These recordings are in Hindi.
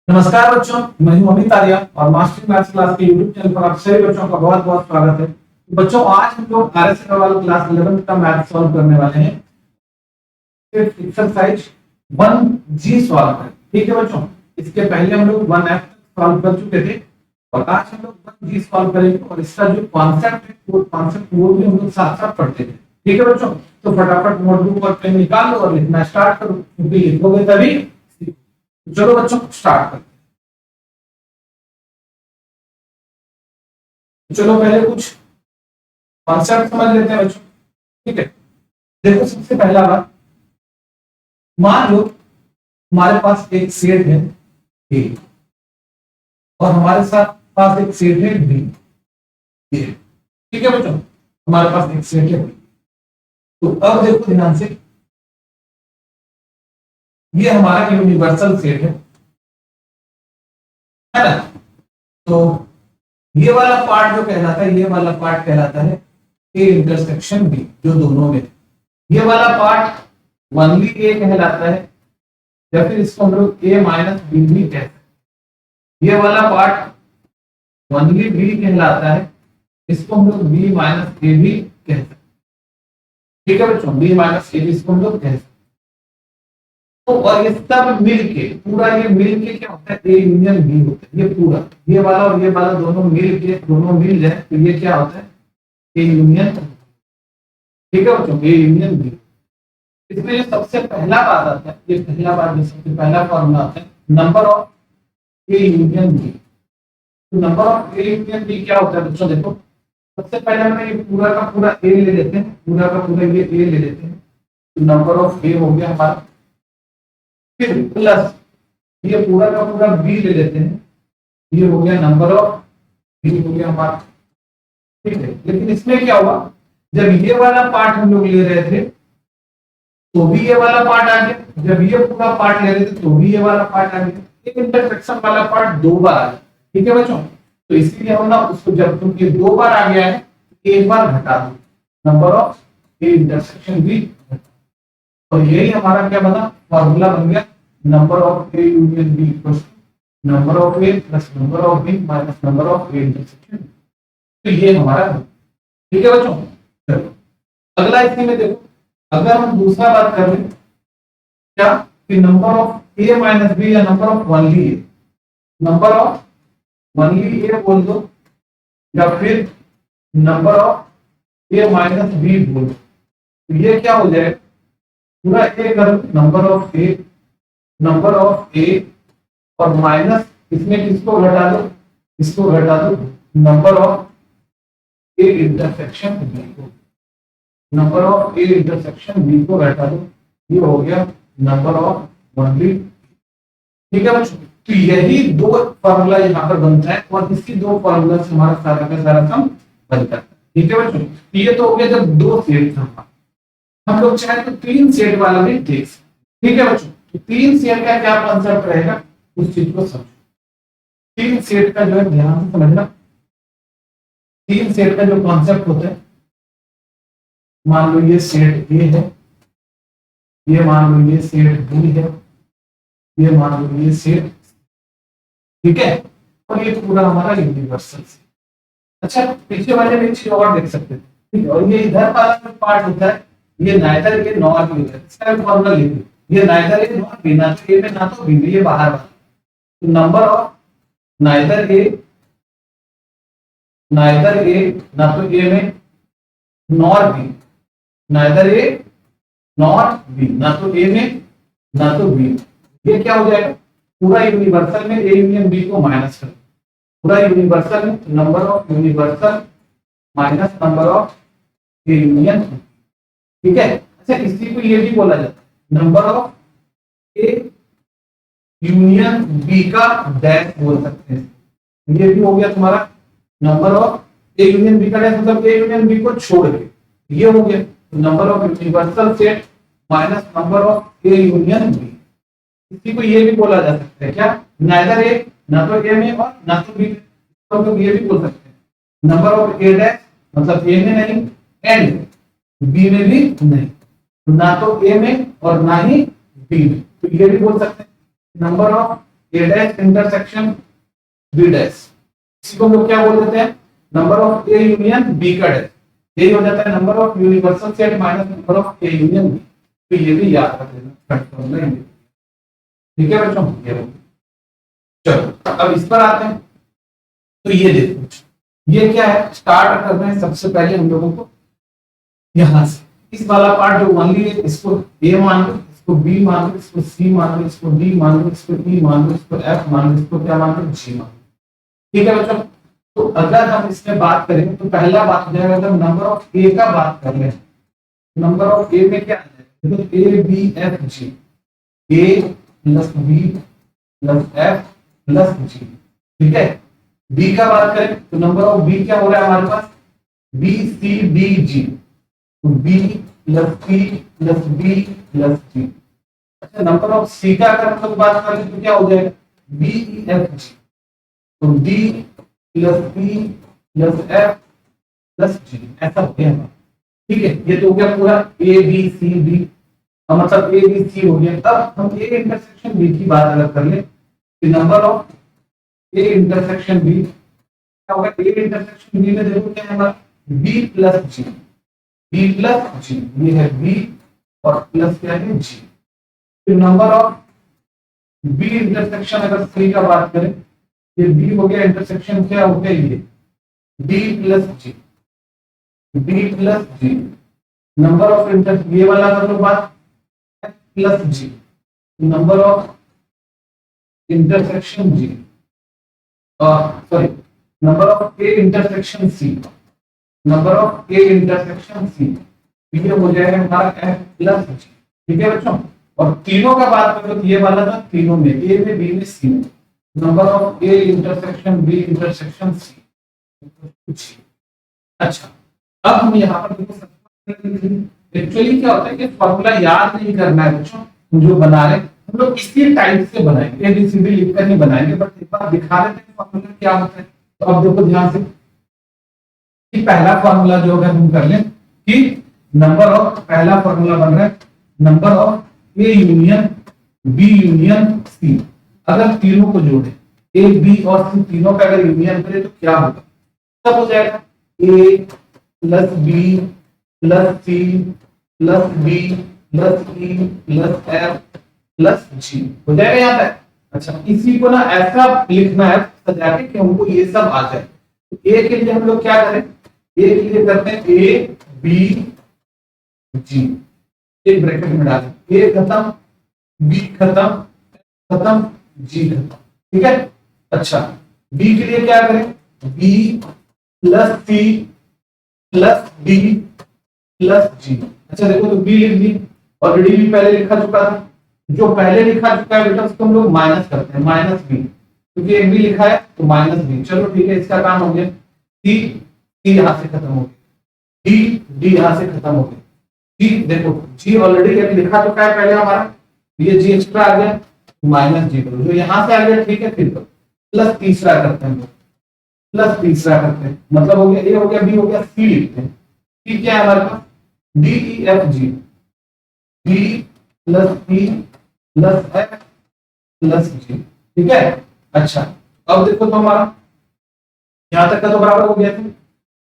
नमस्कार बच्चों, मैं हूं अमित आर्या और मास्टर मैथ्स क्लास के यूट्यूब चैनल पर आप सभी बच्चों का बहुत बहुत स्वागत है। बच्चों, आज हम लोग आरएस अग्रवाल क्लास 11 का मैथ सॉल्व करने वाले हैं। फिर एक्सरसाइज 1G सॉल्व करें। ठीक है बच्चों, इसके पहले हम लोग 1F सॉल्व कर चुके थे और आज हम लोग 1G सॉल्व करेंगे और इसका जो कॉन्सेप्ट है वो कॉन्सेप्ट वो भी हम लोग साथ साथ पढ़ते हैं। ठीक है बच्चों, तो फटाफट नोटबुक और पेन निकाल लो और लिखना स्टार्ट करो, क्योंकि लिखोगे तभी। चलो बच्चों, स्टार्ट करते हैं। चलो पहले कुछ कॉन्सेप्ट समझ लेते हैं बच्चों। ठीक है, देखो सबसे पहला बात, मान लो हमारे पास एक सेट है ए और हमारे साथ पास एक सेट है बी। ठीक है बच्चों, हमारे पास एक सेट है बी। तो अब देखो ध्यान से, ये हमारा यूनिवर्सल सेट है ना। तो ये वाला पार्ट जो कहलाता है, ये वाला पार्ट कहलाता है ए इंटरसेक्शन बी, जो दोनों में। ये वाला पार्ट ओनली ए कहलाता है, या फिर इसको हम लोग ए माइनस बी भी कहते हैं। ये वाला पार्ट ओनली बी कहलाता है, इसको हम लोग बी माइनस ए भी कहते हैं। ठीक है बच्चों, बी माइनस ए भी इसको हम लोग कहते हैं। तो और ये सब मिलके पूरा, ये मिलके क्या होता है, ए यूनियन बी होता है। ये पूरा, ये वाला और ये वाला दोनों मिल जाए तो ये क्या होता है, ए यूनियन। ठीक है बच्चों, ए यूनियन बी। इसमें जो सबसे पहला बात आता है, ये पहला बात, जो सबसे पहला फॉर्मूला आता है, number of A union B. तो number of A union B क्या होता है बच्चों, देखो सबसे पहले हम ये पूरा का पूरा ए ले लेते हैं, पूरा का पूरा ये ए ले लेते हैं। तो नंबर ऑफ ए हो गया हमारा, फिर प्लस ये पूरा का पूरा बी ले लेते हैं, ये हो गया नंबर ऑफ बी हो गया हमारा। ठीक है, लेकिन इसमें क्या हुआ, जब ये वाला पार्ट हम लोग ले रहे थे तो भी ये वाला पार्ट आ गया, जब ये पूरा पार्ट ले रहे थे तो भी ये वाला पार्ट आ गया। एक इंटरसेक्शन वाला पार्ट दो बार आ गया। ठीक है बच्चों, तो इसीलिए हम ना उसको, जब तुम दो बार आ गया है तो एक बार घटा दो, number of A intersection B. तो यही हमारा क्या बना, फॉर्मूला बन गया, number of A union B equals number of A plus number of B minus number of A intersection. तो ये हमारा, ठीक है बच्चों। चलो अगला, इसी में देखो, अगर हम दूसरा बात कर लें क्या, कि number of A minus B या number of only A, number of only A बोल दो, या फिर number of A minus B बोल दो। तो ये क्या हो जाए, पूरा ए कर नंबर ऑफ ए और माइनस इसमें किसको घटा दो, इसको घटा दो, number of A intersection B को, number of A intersection B को घटा दो। ये हो गया नंबर ऑफ ओनली। ठीक है बच्चों, तो यही दो फॉर्मूला यहाँ पर बनता है और इसी दो फॉर्मूला से हमारा सारा का सारा सम बनता है। ठीक है बच्चों, तो ये तो हो गया जब दो सेट था। हम लोग चाहे तो तीन सेट वाला भी देख सकते। ठीक है बच्चों, तो तीन सेट का क्या कॉन्सेप्ट रहेगा, उस चीज को समझो। तीन सेट का जो है ध्यान से समझना, तीन सेट का जो कॉन्सेप्ट होता है, मान लो ये सेट ए है, ये मान लो ये सेट बी है, ये मान लो ये सेट, ठीक है, और ये पूरा हमारा यूनिवर्सल सेट। अच्छा, पीछे वाले में चीज और देख सकते हैं। ठीक है, और ये इधर वाला जो पार्ट होता है, ये नाइदर ए नॉर बी होता है। इसका फॉर्मूला लिखो, ये नाइदर ए नॉर बी, ना तो ए में ना तो बी में, ये बाहर वाला। तो नंबर ऑफ नाइदर ए ना तो ए में, nor be, neither A not be, ना तो ए में ना तो बी। ये क्या हो जाएगा, पूरा यूनिवर्सल में ए यूनियन बी को माइनस कर, पूरा यूनिवर्सल में number of universal minus number of A union. ठीक है, अच्छा इसी को ये भी बोला जाता है number of A union B का डैश बोल सकते हैं। ये भी हो गया तुम्हारा number of A union B का डैश, मतलब ए यूनियन बी को छोड़ के, ये हो गया number of universal set minus number of A union B. इसी को ये भी बोला जा सकता है क्या, नाइदर ए, ना तो ए में और ना तो बी में। तो हम लोग ये भी बोल सकते हैं नंबर ऑफ ए डैश, मतलब ए में नहीं एंड बी में भी नहीं, ना तो ए में और ना ही बी में। तो ये भी बोल सकते हैं number of A dash intersection B dash, इसी को हम लोग क्या बोल देते हैं, number of A union B का डैश, यही हो जाता है number of universal set minus number of A union B. तो ये भी याद रख लेना, ठीक है बच्चों, ये हो। चलो अब इस पर आते हैं। तो ये देखो, ये क्या है, स्टार्ट कर रहे हैं सबसे पहले हम लोगों को यहां से, इस वाला पार्ट जो ओनली है इसको ए मान लो, इसको बी मान लो, इसको सी मान लो, इसको डी मान लो, इसको ई मान लो, इसको एफ मान लो, इसको क्या मान लो, जी मान लो। ठीक है बच्चों, तो अगर हम इसमें बात करें तो पहला बात हो जाएगा, अगर नंबर ऑफ ए का बात कर ले, नंबर ऑफ ए में क्या आ जाएगा, तो A B F G, A plus B plus F plus G, ठीक है। बी का बात करें तो नंबर ऑफ बी क्या हो रहा है हमारे पास, बी सी डी जी, तो B plus C plus B plus G. अच्छा, नंबर ऑफ सी का अगर हम लोग बात करें तो क्या हो जाएगा, बी ई एफ जी, तो D plus B plus F plus G, ऐसा हो गया। ठीक है, ये तो हो गया पूरा ए बी सी डी, मतलब ए बी सी हो गया। तब हम ए इंटरसेक्शन बी की बात अगर कर ले, number of A intersection B क्या होगा, ए इंटरसेक्शन बी में देखो क्या है हमारा, B plus G, B plus जी, ये है बी और प्लस क्या है जी। फिर नंबर ऑफ बी इंटरसेक्शन अगर सी का बात करें, ये बी हो गया, इंटरसेक्शन क्या हो गया, ये D plus G, D plus G. Number of inter ये वाला कर लो बात, plus G, number of intersection G, sorry number of A intersection C, number of A intersection C, ये हो जाएगा हमारा एफ प्लस जी। ठीक है बच्चों, और तीनों का बात करो तो ये वाला था तीनों में, ए में बी में सी में, number of A intersection B intersection C. अच्छा, अब हम यहाँ पर देखो, एक्चुअली क्या होता है कि फॉर्मूला याद नहीं करना है बच्चों, जो बना रहे हम लोग इसी टाइप से बनाएंगे, एबीसीडी लिखकर नहीं बनाएंगे, बट एक बार दिखा देते हैं फॉर्मूला क्या होता है। तो अब देखो ध्यान से कि पहला फॉर्मूला जो अगर हम कर लें कि नंबर ऑफ, पहला फॉर्मूला बन रहा है number of A union B union C, अगर तीनों को जोड़े ए बी और सी तीनों का अगर यूनियन करें तो क्या होगा, तब हो जाएगा A plus B plus C plus B plus E plus F plus G, हो जाएगा यहाँ तक। अच्छा, इसी को ना ऐसा लिखना है सजा के कि हमको ये सब आ जाए। तो ए के लिए हम लोग क्या करें, ए के लिए करते हैं ए बी जी, एक ब्रैकेट में डालें, ए खत्म बी खत्म खत्म जी खत्म, ठीक है। अच्छा, बी के लिए क्या करें, B plus C plus D plus G. अच्छा देखो, तो बी लिख दी, ऑलरेडी भी पहले लिखा चुका था, जो पहले लिखा चुका है बेटा उसको हम लोग माइनस करते हैं, माइनस बी, क्योंकि एक भी लिखा है तो माइनस बी। चलो ठीक है, इसका काम हो गया, सी सी यहां से खत्म हो गया, डी डी यहां से खत्म हो गया, जी देखो जी ऑलरेडी एक लिखा चुका है पहले हमारा, ये जी एक्स्ट्रा आ गया, माइनस जी करो, जो यहां से आ गया ठीक है, फिर प्लस तीसरा करते हैं, प्लस तीसरा करते हैं, मतलब हो गया ए हो गया बी हो गया, सी लिखते हैं। सी क्या है हमारे पास, D E F G, D plus E plus F plus G, ठीक है। अच्छा, अब देखो तो हमारा यहां तक का तो बराबर हो गया था,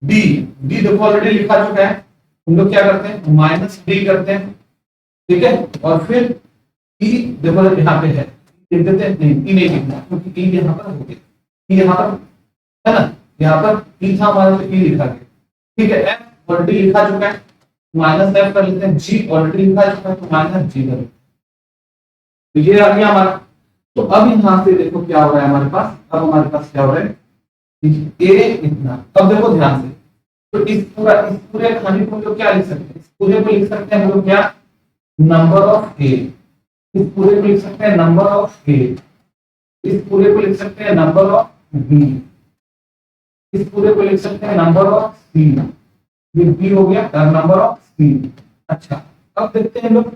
डी डी देखो ऑलरेडी लिखा चुका है, हम लोग क्या करते हैं माइनस डी करते हैं, ठीक है। और फिर ई देखो यहाँ पे है, लिख देते हैं, नहीं ई नहीं लिखना क्योंकि ई यहाँ पर हो गया, ई यहाँ पर है ना, यहाँ पर ई था हमारा तो ई लिखा गया, ठीक है। एफ ऑलरेडी लिखा चुका है, माइनस एफ कर लेते हैं, जी ऑलरेडी लिखा चुका है तो माइनस जी कर लेते हैं, तो ये आ गया हमारा। तो अब यहां से देखो क्या हो रहा है हमारे पास, अब हमारे पास क्या हो रहा है, ए इतना। अब देखो ध्यान से, तो इस पूरे खाने को हम लोग क्या लिख सकते हैं, इस पूरे को लिख सकते हैं हम लोग क्या, नंबर ऑफ ए, इस पूरे को लिख सकते हैं नंबर ऑफ ए, इस पूरे को लिख सकते हैं नंबर ऑफ बी, इस पूरे को लिख सकते हैं नंबर ऑफ सी, ये बी हो गया नंबर ऑफ सी। अच्छा, अब देखते हैं लोग,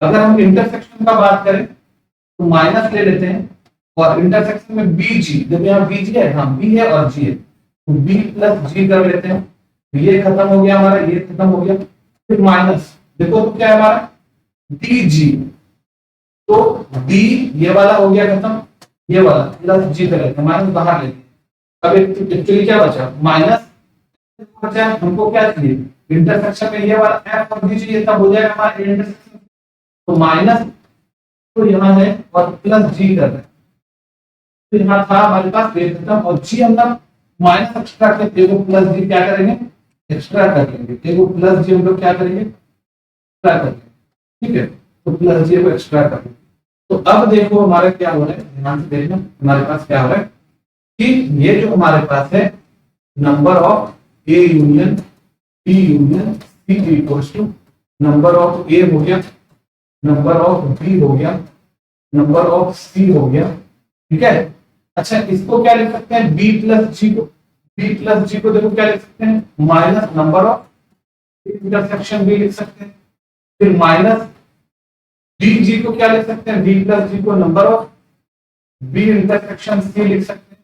अगर हम इंटरसेक्शन का बात करें तो माइनस ले लेते हैं, और इंटरसेक्शन में बी जी, जब यहाँ बी जी है, हाँ बी है और जी है, तो बी प्लस जी कर लेते हैं, तो ये खत्म हो गया हमारा, ये खत्म हो गया, फिर माइनस देखो तो क्या है हमारा डी जी, तो डी ये वाला हो गया खत्म, ये वाला प्लस जी पे लेते हैं, माइनस बाहर लेते हैं। अब एक्चुअली क्या बचा, माइनस बचा, हमको क्या चाहिए इंटरसेक्शन में ये वाला एफ और जी चाहिए, तब हो जाएगा हमारा इंटरसेक्शन। तो माइनस तो यहाँ है और प्लस जी कर रहे हैं, तो यहाँ था हमारे पास ए खत्म और जी हम लोग माइनस एक्स्ट्रा करके एगो प्लस जी क्या करेंगे, एक्स्ट्रा कर लेंगे, एगो प्लस जी हम लोग क्या करेंगे, एक्स्ट्रा कर लेंगे। ठीक है, तो प्लस जी को एक्स्ट्रा कर लेंगे। तो अब देखो हमारा क्या हो रहा है, ध्यान से देखना हमारे पास क्या हो रहा है कि ये जो हमारे पास है number of A union B union C equals to number of A हो गया, नंबर ऑफ बी हो गया, नंबर ऑफ सी हो गया। ठीक है, अच्छा इसको क्या लिख सकते हैं, बी प्लस जी को, बी प्लस जी को देखो क्या लिख सकते हैं, minus number of intersection B लिख सकते हैं। फिर माइनस डी जी को क्या लिख सकते हैं, डी प्लस जी को number of B intersection C लिख सकते हैं।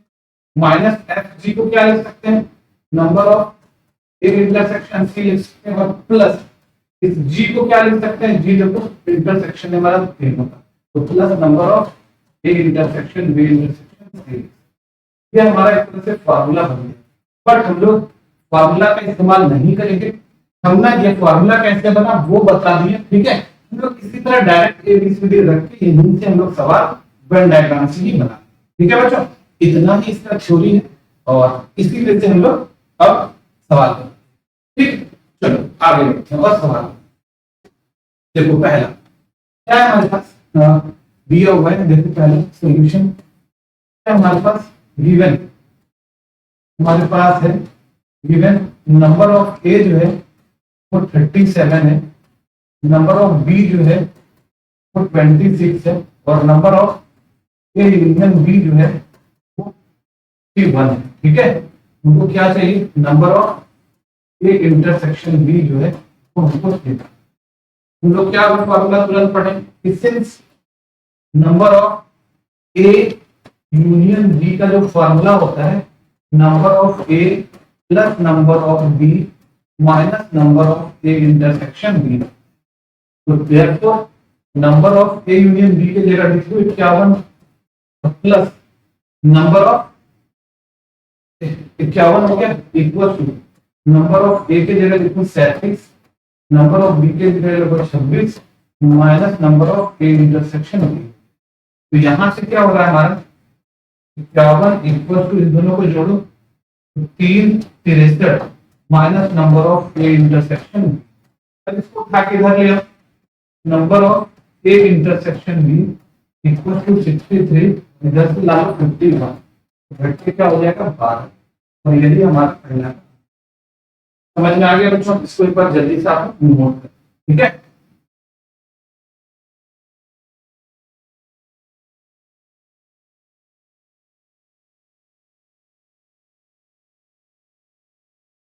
माइनस एफ जी को क्या लिख सकते हैं, number of A intersection C लिख सकते हैं। और प्लस इस जी को क्या लिख सकते हैं, जी देखो इंटरसेक्शन में हमारा तीन होता, तो plus number of A intersection B intersection C. ये हमारा एक तरह से फार्मूला बन गया, बट हम लोग फार्मूला का इस्तेमाल नहीं करेंगे। हमने ये फार्मूला कैसे बना वो बता दिया। ठीक है, हम लोग इसी तरह डायरेक्ट एबीसीडी रख के इन्हीं से हम लोग सवाल वेन डायग्राम से ही बना। ठीक है बच्चों, इतना ही इसका थ्योरी है और इसी तरह से हम लोग अब सवाल करेंगे। ठीक, चलो आगे बढ़ते हैं और सवाल देखो। पहला क्या है हमारे पास, दिया हुआ है, देखो पहले सॉल्यूशन क्या हमारे पास गिवन, हमारे पास है गिवन नंबर ऑफ ए जो है वो 37 है, नंबर ऑफ बी जो है वो 26 है और number of A union B जो है वो 1 है। ठीक है, हमको क्या चाहिए, number of A intersection B जो है वो हमको चाहिए। हम लोग क्या फॉर्मूला तुरंत पढ़ेंगे, since number of A union B का जो फॉर्मूला होता है number of A plus number of B minus number of A intersection B. तो therefore number of A union B की जगह लिख दो 51 प्लस नंबर ऑफ 51 हो गया इक्वल टू नंबर ऑफ ए की जगह लिखो 37, नंबर ऑफ बी की जगह लिखो 26 minus number of A intersection B. तो यहां से क्या हो रहा है हमारा 51 इक्वल टू, इन दोनों को जोड़ो 3 minus number of A intersection B. अब इसको उठा के इधर ले आओ, number of A intersection B equal to 63, इधर से ला लो 51, घट के क्या हो जाएगा 12। और यही हमारा पहला, समझ में आ गया बच्चों, इसको एक बार जल्दी से आप नोट करें। ठीक है,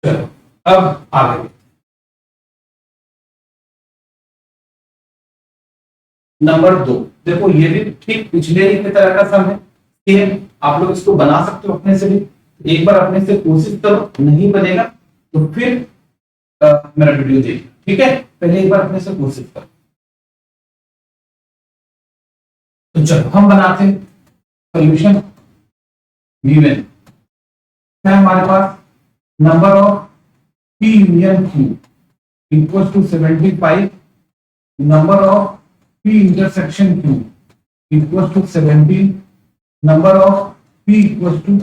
चलो अब आगे नंबर 2। देखो ये भी ठीक पिछले ही की तरह का सम है, सेम आप लोग इसको बना सकते हो अपने से भी। एक बार अपने से कोशिश करो, नहीं बनेगा तो फिर मेरा वीडियो देखो। ठीक है, पहले एक बार अपने से कोशिश करो। तो चलो हम बनाते हैं सॉल्यूशन। गिवन है हमारे पास number of P union Q equal to 75, number of P intersection Q equals to 17, number of P equals to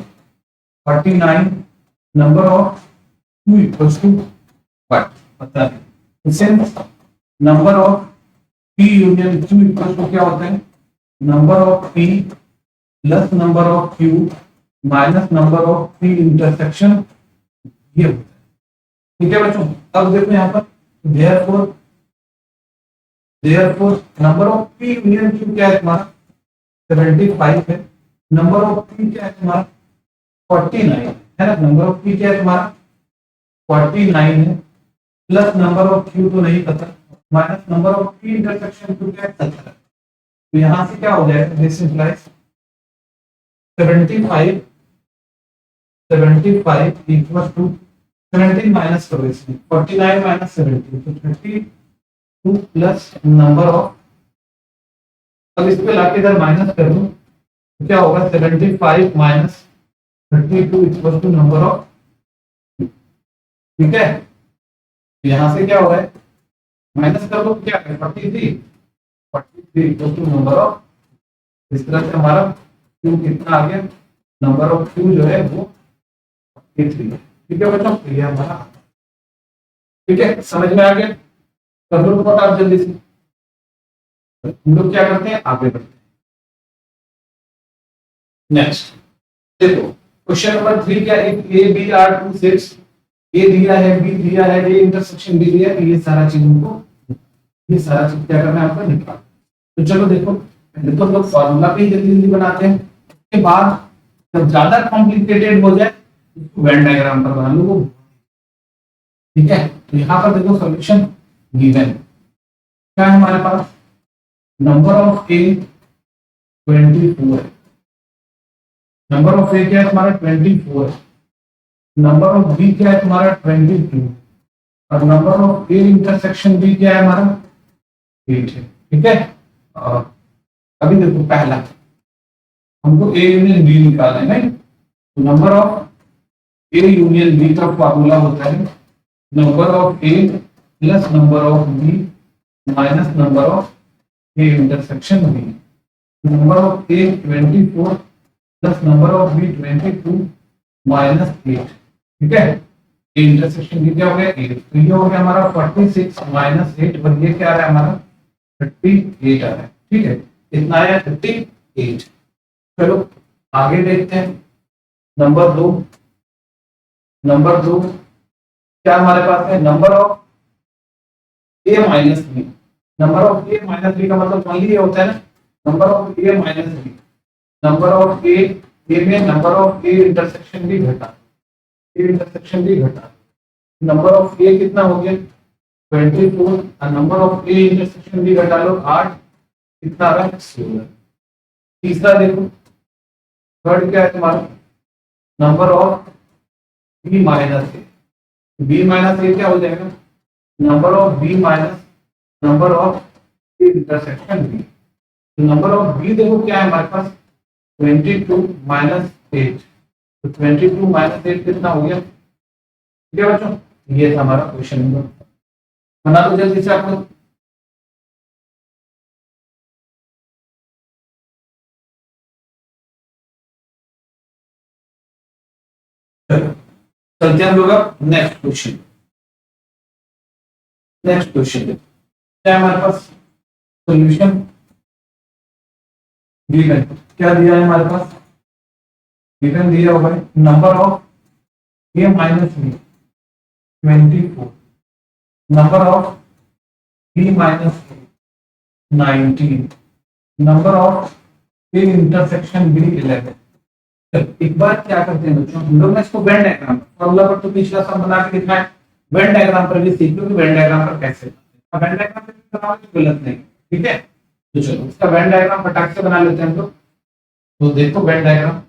49, number of Q equals to what? पता है। Since number of P union Q equals to क्या होता है, number of P plus number of Q minus number of P intersection, ये होता है। ठीक है बच्चों, अब देखो यहाँ पर therefore number of P union Q क्या है तुम्हारा 75 है, नंबर ऑफ P क्या है तुम्हारा 49 है ना, नंबर ऑफ P क्या है तुम्हारा 49 है, प्लस नंबर ऑफ Q तो नहीं पता, minus number of P intersection Q क्या है 17। तो यहां से क्या हो जाएगा, this implies 75 equal to 17 minus करो इसमें 49 माइनस 17 तो 32 प्लस नंबर ऑफ, अब इस पे लाके इधर माइनस कर दो तो क्या होगा 75 minus 32 equal to number of, ठीक है। तो यहाँ से क्या हो रहा है, माइनस कर लो, क्या है 43 इक्वल टू नंबर ऑफ, इस तरह से हमारा क्यू कितना आ गया, नंबर ऑफ क्यू जो है वो 43 है। ठीक है बच्चों, तो ये हमारा, ठीक है, समझ में आ गया। कर लो रिपोर्ट आप जल्दी से, हम लोग क्या करते हैं आगे बढ़ते हैं। नेक्स्ट देखो क्वेश्चन नंबर 3 क्या है, ए बी आर 2 6, ए दिया है, बी दिया है, ए इंटरसेक्शन बी दिया है, ये सारा चीज हमको, ये सारा चीज क्या करना है आपको निकाल। तो चलो देखो, पहले तो हम लोग फॉर्मूला पे ही जल्दी जल्दी बनाते हैं, उसके बाद जब ज्यादा कॉम्प्लिकेटेड हो जाए उसको वेन डायग्राम पर बना लो, ठीक है। तो यहाँ पर देखो सॉल्यूशन गिवन क्या है हमारे पास, नंबर ऑफ ए 24 है, नंबर ऑफ ए क्या है तुम्हारा 24 है, नंबर ऑफ बी क्या है तुम्हारा 22, और number of A intersection B क्या है हमारा 8 है, ठीक है। और अभी देखो पहला हमको ए यूनियन बी निकालना है, नहीं तो number of A union B का फॉर्मूला होता है number of A plus number of B minus number of A intersection B, number of A 24 plus number of B 22 minus 8, ठीक है। ए इंटरसेक्शन बी क्या हो गया 8, तो ये हो गया हमारा 46 माइनस 8, और ये क्या आ रहा है हमारा 38 आ रहा है, ठीक है। इतना आया 38। चलो आगे देखते हैं, नंबर 2, नंबर 2 क्या हमारे पास है, number of A minus B, number of A minus B का मतलब ओनली ये होता है ना, number of A minus B, number of A में नंबर ऑफ ए इंटरसेक्शन भी घटा, ए इंटरसेक्शन भी घटा, नंबर ऑफ ए कितना हो गया 24, और नंबर ऑफ ए इंटरसेक्शन भी घटा लो 8, कितना आ रहा है 16। तीसरा देखो, थर्ड क्या है तुम्हारा, number of B minus A, B minus A क्या हो जाएगा, number of B minus number of intersection B, तो नंबर ऑफ बी देखो क्या है हमारे पास 22 माइनस 8, तो 22 माइनस 8 कितना हो गया, ठीक है बच्चों। ये था हमारा क्वेश्चन नंबर, बना दो जल्दी से आप लोग। चलते हैं हम लोग अब नेक्स्ट क्वेश्चन, नेक्स्ट क्वेश्चन क्या है हमारे पास, सॉल्यूशन गिवन क्या दिया है हमारे पास, गिवन दिया होगा number of A minus B 24, number of B minus 19, number of A intersection B 11। एक बार क्या करते हैं बच्चों, हम लोग ना इसको वेन डायग्राम, फॉर्मूला पर तो पिछला सब बना के दिखाएं, वेन डायग्राम पर भी सीख लो कि वेन डायग्राम पर कैसे, वेन डायग्राम पर भी बनाओ तो गलत नहीं, ठीक है। तो चलो इसका वेन डायग्राम फटाक से बना लेते हैं हम लोग। तो देखो वेन डायग्राम,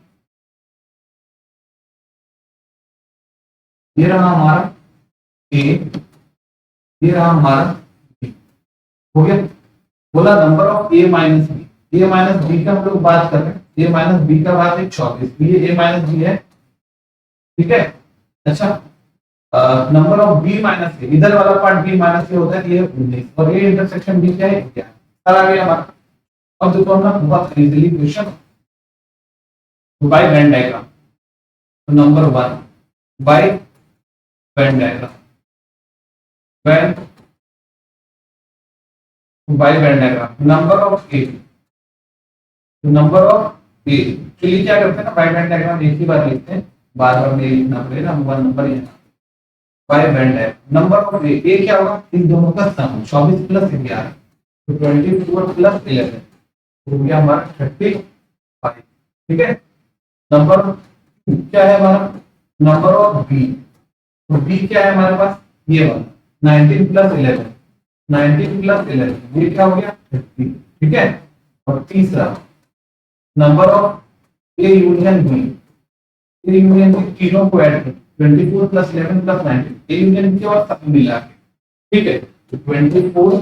ये रहा हमारा ए, ये रहा हमारा बी, हो गया। बोला number of A minus B, A minus B का हम लोग बात कर रहे हैं, ए माइनस बी का बात है 24, ये ए माइनस बी है, ठीक है। अच्छा नंबर ऑफ बी माइनस ए, इधर वाला पार्ट बी माइनस ए होता है, ये 19, और ए इंटरसेक्शन बी क्या है क्या आ गया हमारा। अब देखो हम ना बहुत easily question by Venn diagram, number 1 by Venn diagram, Venn by Venn diagram, number of A, number of A, चलिए क्या करते हैं ना बाय वेन डायग्राम एक ही बार लिखते हैं, बार बार नहीं लिखना पड़ेगा, हम वन नंबर ही by Venn diagram, number of A क्या होगा इन दोनों का सम 24 प्लस 11, तो 24 प्लस 11 हो गया हमारा 35, ठीक है। नंबर क्या है हमारा, नंबर ऑफ बी, तो बी क्या है हमारे पास ये वाला 19 प्लस 11, 19 प्लस 11 ये क्या हो गया 30, ठीक है। और तीसरा number of A union B, A union B तीनों को ऐड कर 24 plus 11 plus 19, A union B और सब मिला के, ठीक है। तो 24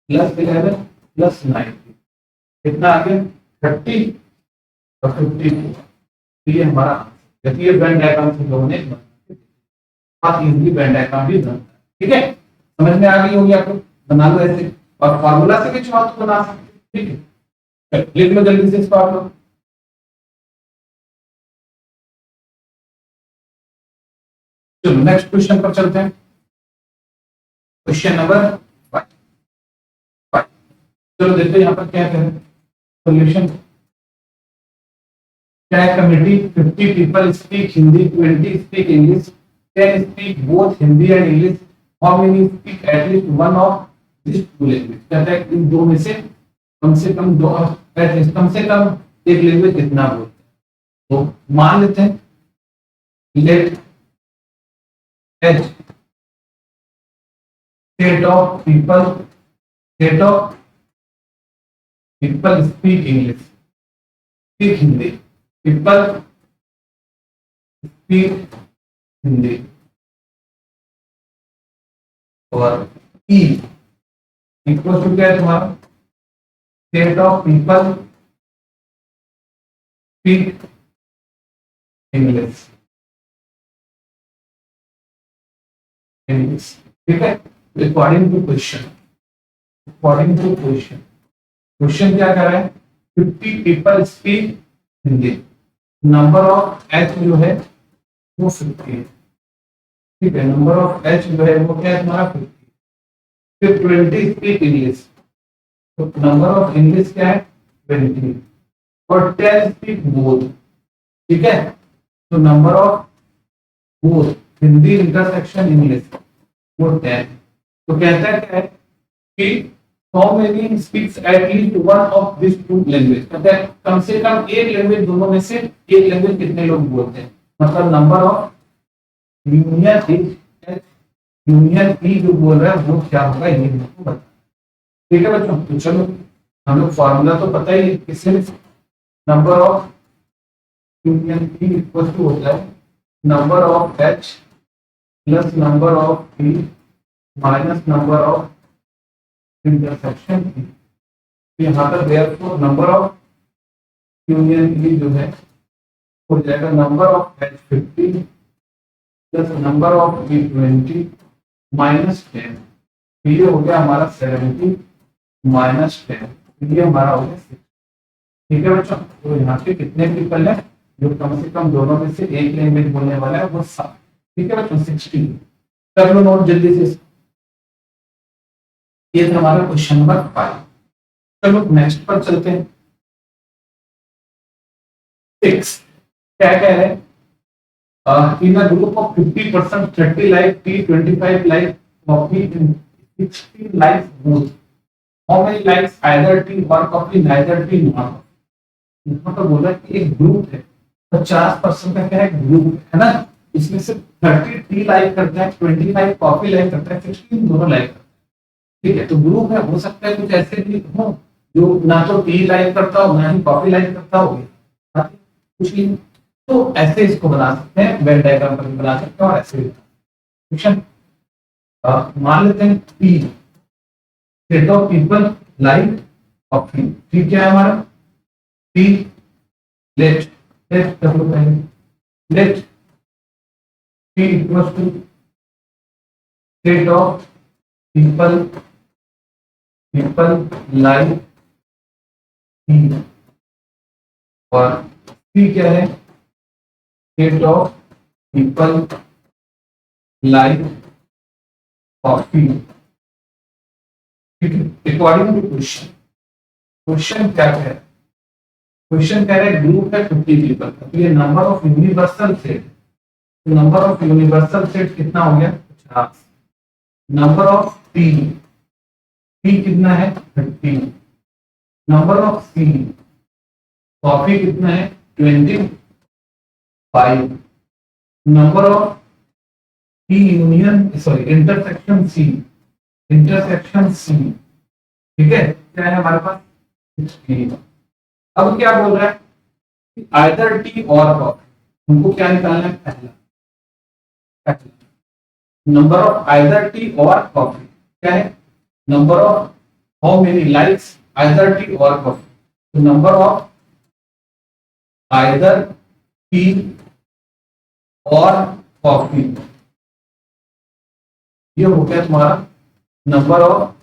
प्लस 11 प्लस 19 कितना आ गया 30, और 54। ये हमारा आंसर। ये वेन डायग्राम से लोगों ने आप इजीली वेन डायग्राम भी बनता है। ठीक है, समझ में आ गई होगी आपको। बना लो ऐसे, और फार्मूला से भी चाहो तो बना सकते। ठीक है, लिख लो जल्दी से इसको आप लोग। चलो नेक्स्ट क्वेश्चन पर चलते हैं। Question number 5। चलो देखते हैं यहाँ पर क्या करें सोल्यूशन। क्या है committee? 50 people speak Hindi, 20 speak English, 10 speak both Hindi and English, how many speak at least one of this two language. कहता है इन दो में से कम दो, एटलीस्ट कम से कम एक लैंग्वेज कितना बोलते हैं। तो मान लेते हैं let H state of people speak English, speak Hindi, people speak Hindi, और E इक्वल टू क्या है तुम्हारा? state of people speak English, ठीक है। अकॉर्डिंग टू क्वेश्चन, क्वेश्चन क्या कर रहा है? 50 people speak Hindi, number of H जो है वो 50 है। ठीक है, नंबर ऑफ एच जो है वो क्या है तुम्हारा 50। फिर 20 स्पीक इंग्लिश, तो नंबर ऑफ इंग्लिश क्या है 20, और 10 स्पीक बोथ। ठीक है, तो number of both Hindi intersection English वो 10। तो कहता है क्या है कि how many speaks at least one of these two language। कहता है कम से कम एक लैंग्वेज, दोनों में से एक लैंग्वेज कितने लोग बोलते हैं। मतलब नंबर ऑफ यूनियन ई जो बोल रहा है वो क्या होगा ये हमको बता। ठीक है बच्चों, तो चलो हम लोग फॉर्मूला तो पता ही किससे, number of union E equal to होता है number of H plus number of E minus number of intersection. यहाँ पर therefore number of union E जो है हो जाएगा number of H 50 plus number of E 20 minus 10। ये हो गया हमारा 70 माइनस 10, ये हमारा हो गया 6। ठीक है बच्चों, तो यहाँ पे कितने पीपल है जो कम से कम दोनों में से एक लैंग्वेज बोलने वाला है वो 7। ठीक है बच्चों, 16। कर लो नोट जल्दी से। ये था हमारा क्वेश्चन नंबर 5। चलो नेक्स्ट पर चलते हैं। 6 क्या कह रहे हैं? In a group of 50% 30 like tea, 25 like coffee, 16 like both, how many likes either tea और कॉफी नाइदर टी नॉट। यहाँ पर बोला कि एक ग्रुप है, 50% का क्या है ग्रुप है ना, इसमें से 30 टी लाइक करता है, 25 कॉफी लाइक करता है, 16 दोनों लाइक करता है। ठीक है, तो ग्रुप है, हो सकता है कुछ ऐसे भी हो जो ना तो टी लाइक करता हो ना ही कॉफी लाइक करता हो, कुछ भी। तो ऐसे इसको बना सकते हैं, वेन डायग्राम पर भी बना सकते हैं और ऐसे भी। क्वेश्चन मान लेते हैं P set of people like coffee. P क्या है हमारा? पी लेट लेट कर लो पहले, let P equals to set of people like P, और पी क्या है? Set of people like coffee. ठीक है, अकॉर्डिंग टू क्वेश्चन, क्वेश्चन क्या है? क्वेश्चन कह रहा है ग्रुप है 50 पीपल, तो ये नंबर ऑफ यूनिवर्सल सेट, तो नंबर ऑफ यूनिवर्सल सेट कितना हो गया 50। नंबर ऑफ टी, टी कितना है 30। नंबर ऑफ सी, कॉफी कितना है 25। Number of T union sorry intersection C, ठीक है, क्या है हमारे पास 16। अब क्या बोल रहा है? आइदर टी और कॉफी, हमको क्या निकालना है? पहला नंबर ऑफ आइदर टी और कॉफी क्या है? Number of how many likes either tea और कॉफी, तो नंबर ऑफ आइदर टी और कॉफी, ये हो गया तुम्हारा नंबर ऑफ,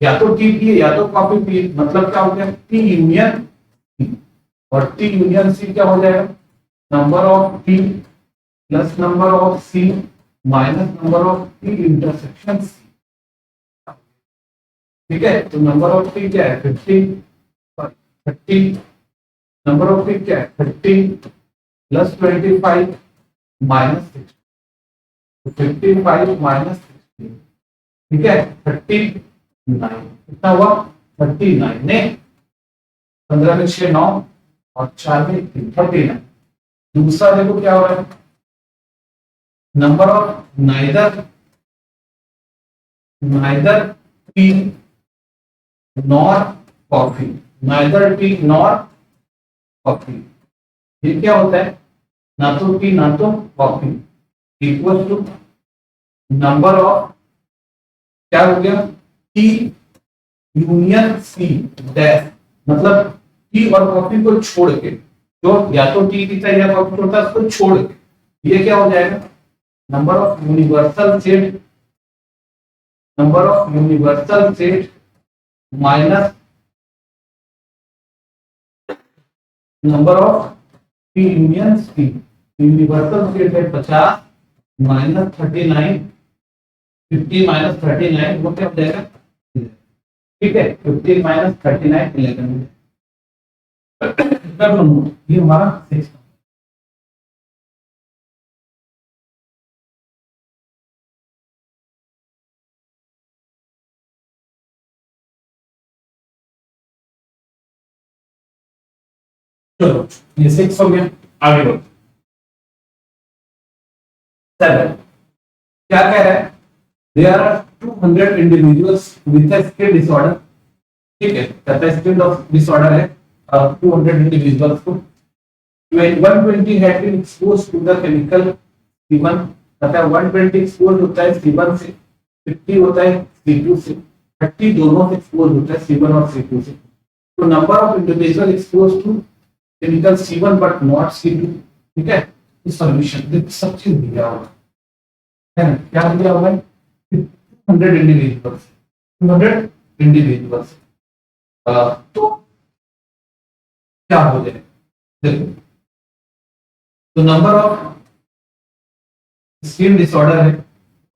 या तो टी पिए या तो कॉफी पिए, मतलब क्या हो गया टी यूनियन टी, और टी यूनियन सी क्या हो जाएगा number of T plus number of C minus number of T intersection C. ठीक है, तो नंबर ऑफ टी क्या है 50, 30, नंबर ऑफ टी क्या है 30 प्लस 25 माइनस 60, 55 माइनस 60, ठीक है 39, कितना हुआ 39 ने 15 में 6 9 और 4 में 3 39। दूसरा देखो क्या हो रहा है, number of neither tea nor coffee, neither tea nor coffee, ये क्या होता है ना तो टी ना तो coffee, equal to number of क्या हो गया टी यूनियन सी डैश, मतलब टी और कॉफी को छोड़ के, जो या तो टी पीता है या कॉफी पीता है उसको छोड़ के, ये क्या हो जाएगा number of universal set, number of universal set minus number of T union C, universal set है 50 माइनस 39, 50 माइनस 39 वो क्या हो जाएगा, ठीक है 15 माइनस 39 11, ये हमारा 6। चलो ये 6 हो गया, आगे बढ़ो 7, क्या कह रहा है there are 200 individuals with a skin disorder, ठीक है कहता है स्किन डिसऑर्डर है 200 इंडिविजुअल्स को, when 120 had been exposed to the chemical C1, कहता है 120 एक्सपोज होता है C1 से, 50 होता है C2 से, 30 दोनों से एक्सपोज होता है C1 और C2 से, तो number of individual expose to chemical C1 but not C2, ठीक है इस सॉल्यूशन सब चीज दिया हुआ है ना, क्या दिया हुआ है 200 इंडिविजुअल्स, 200 इंडिविजुअल्स, तो क्या हो जाए देखो, तो नंबर ऑफ स्किन डिसऑर्डर है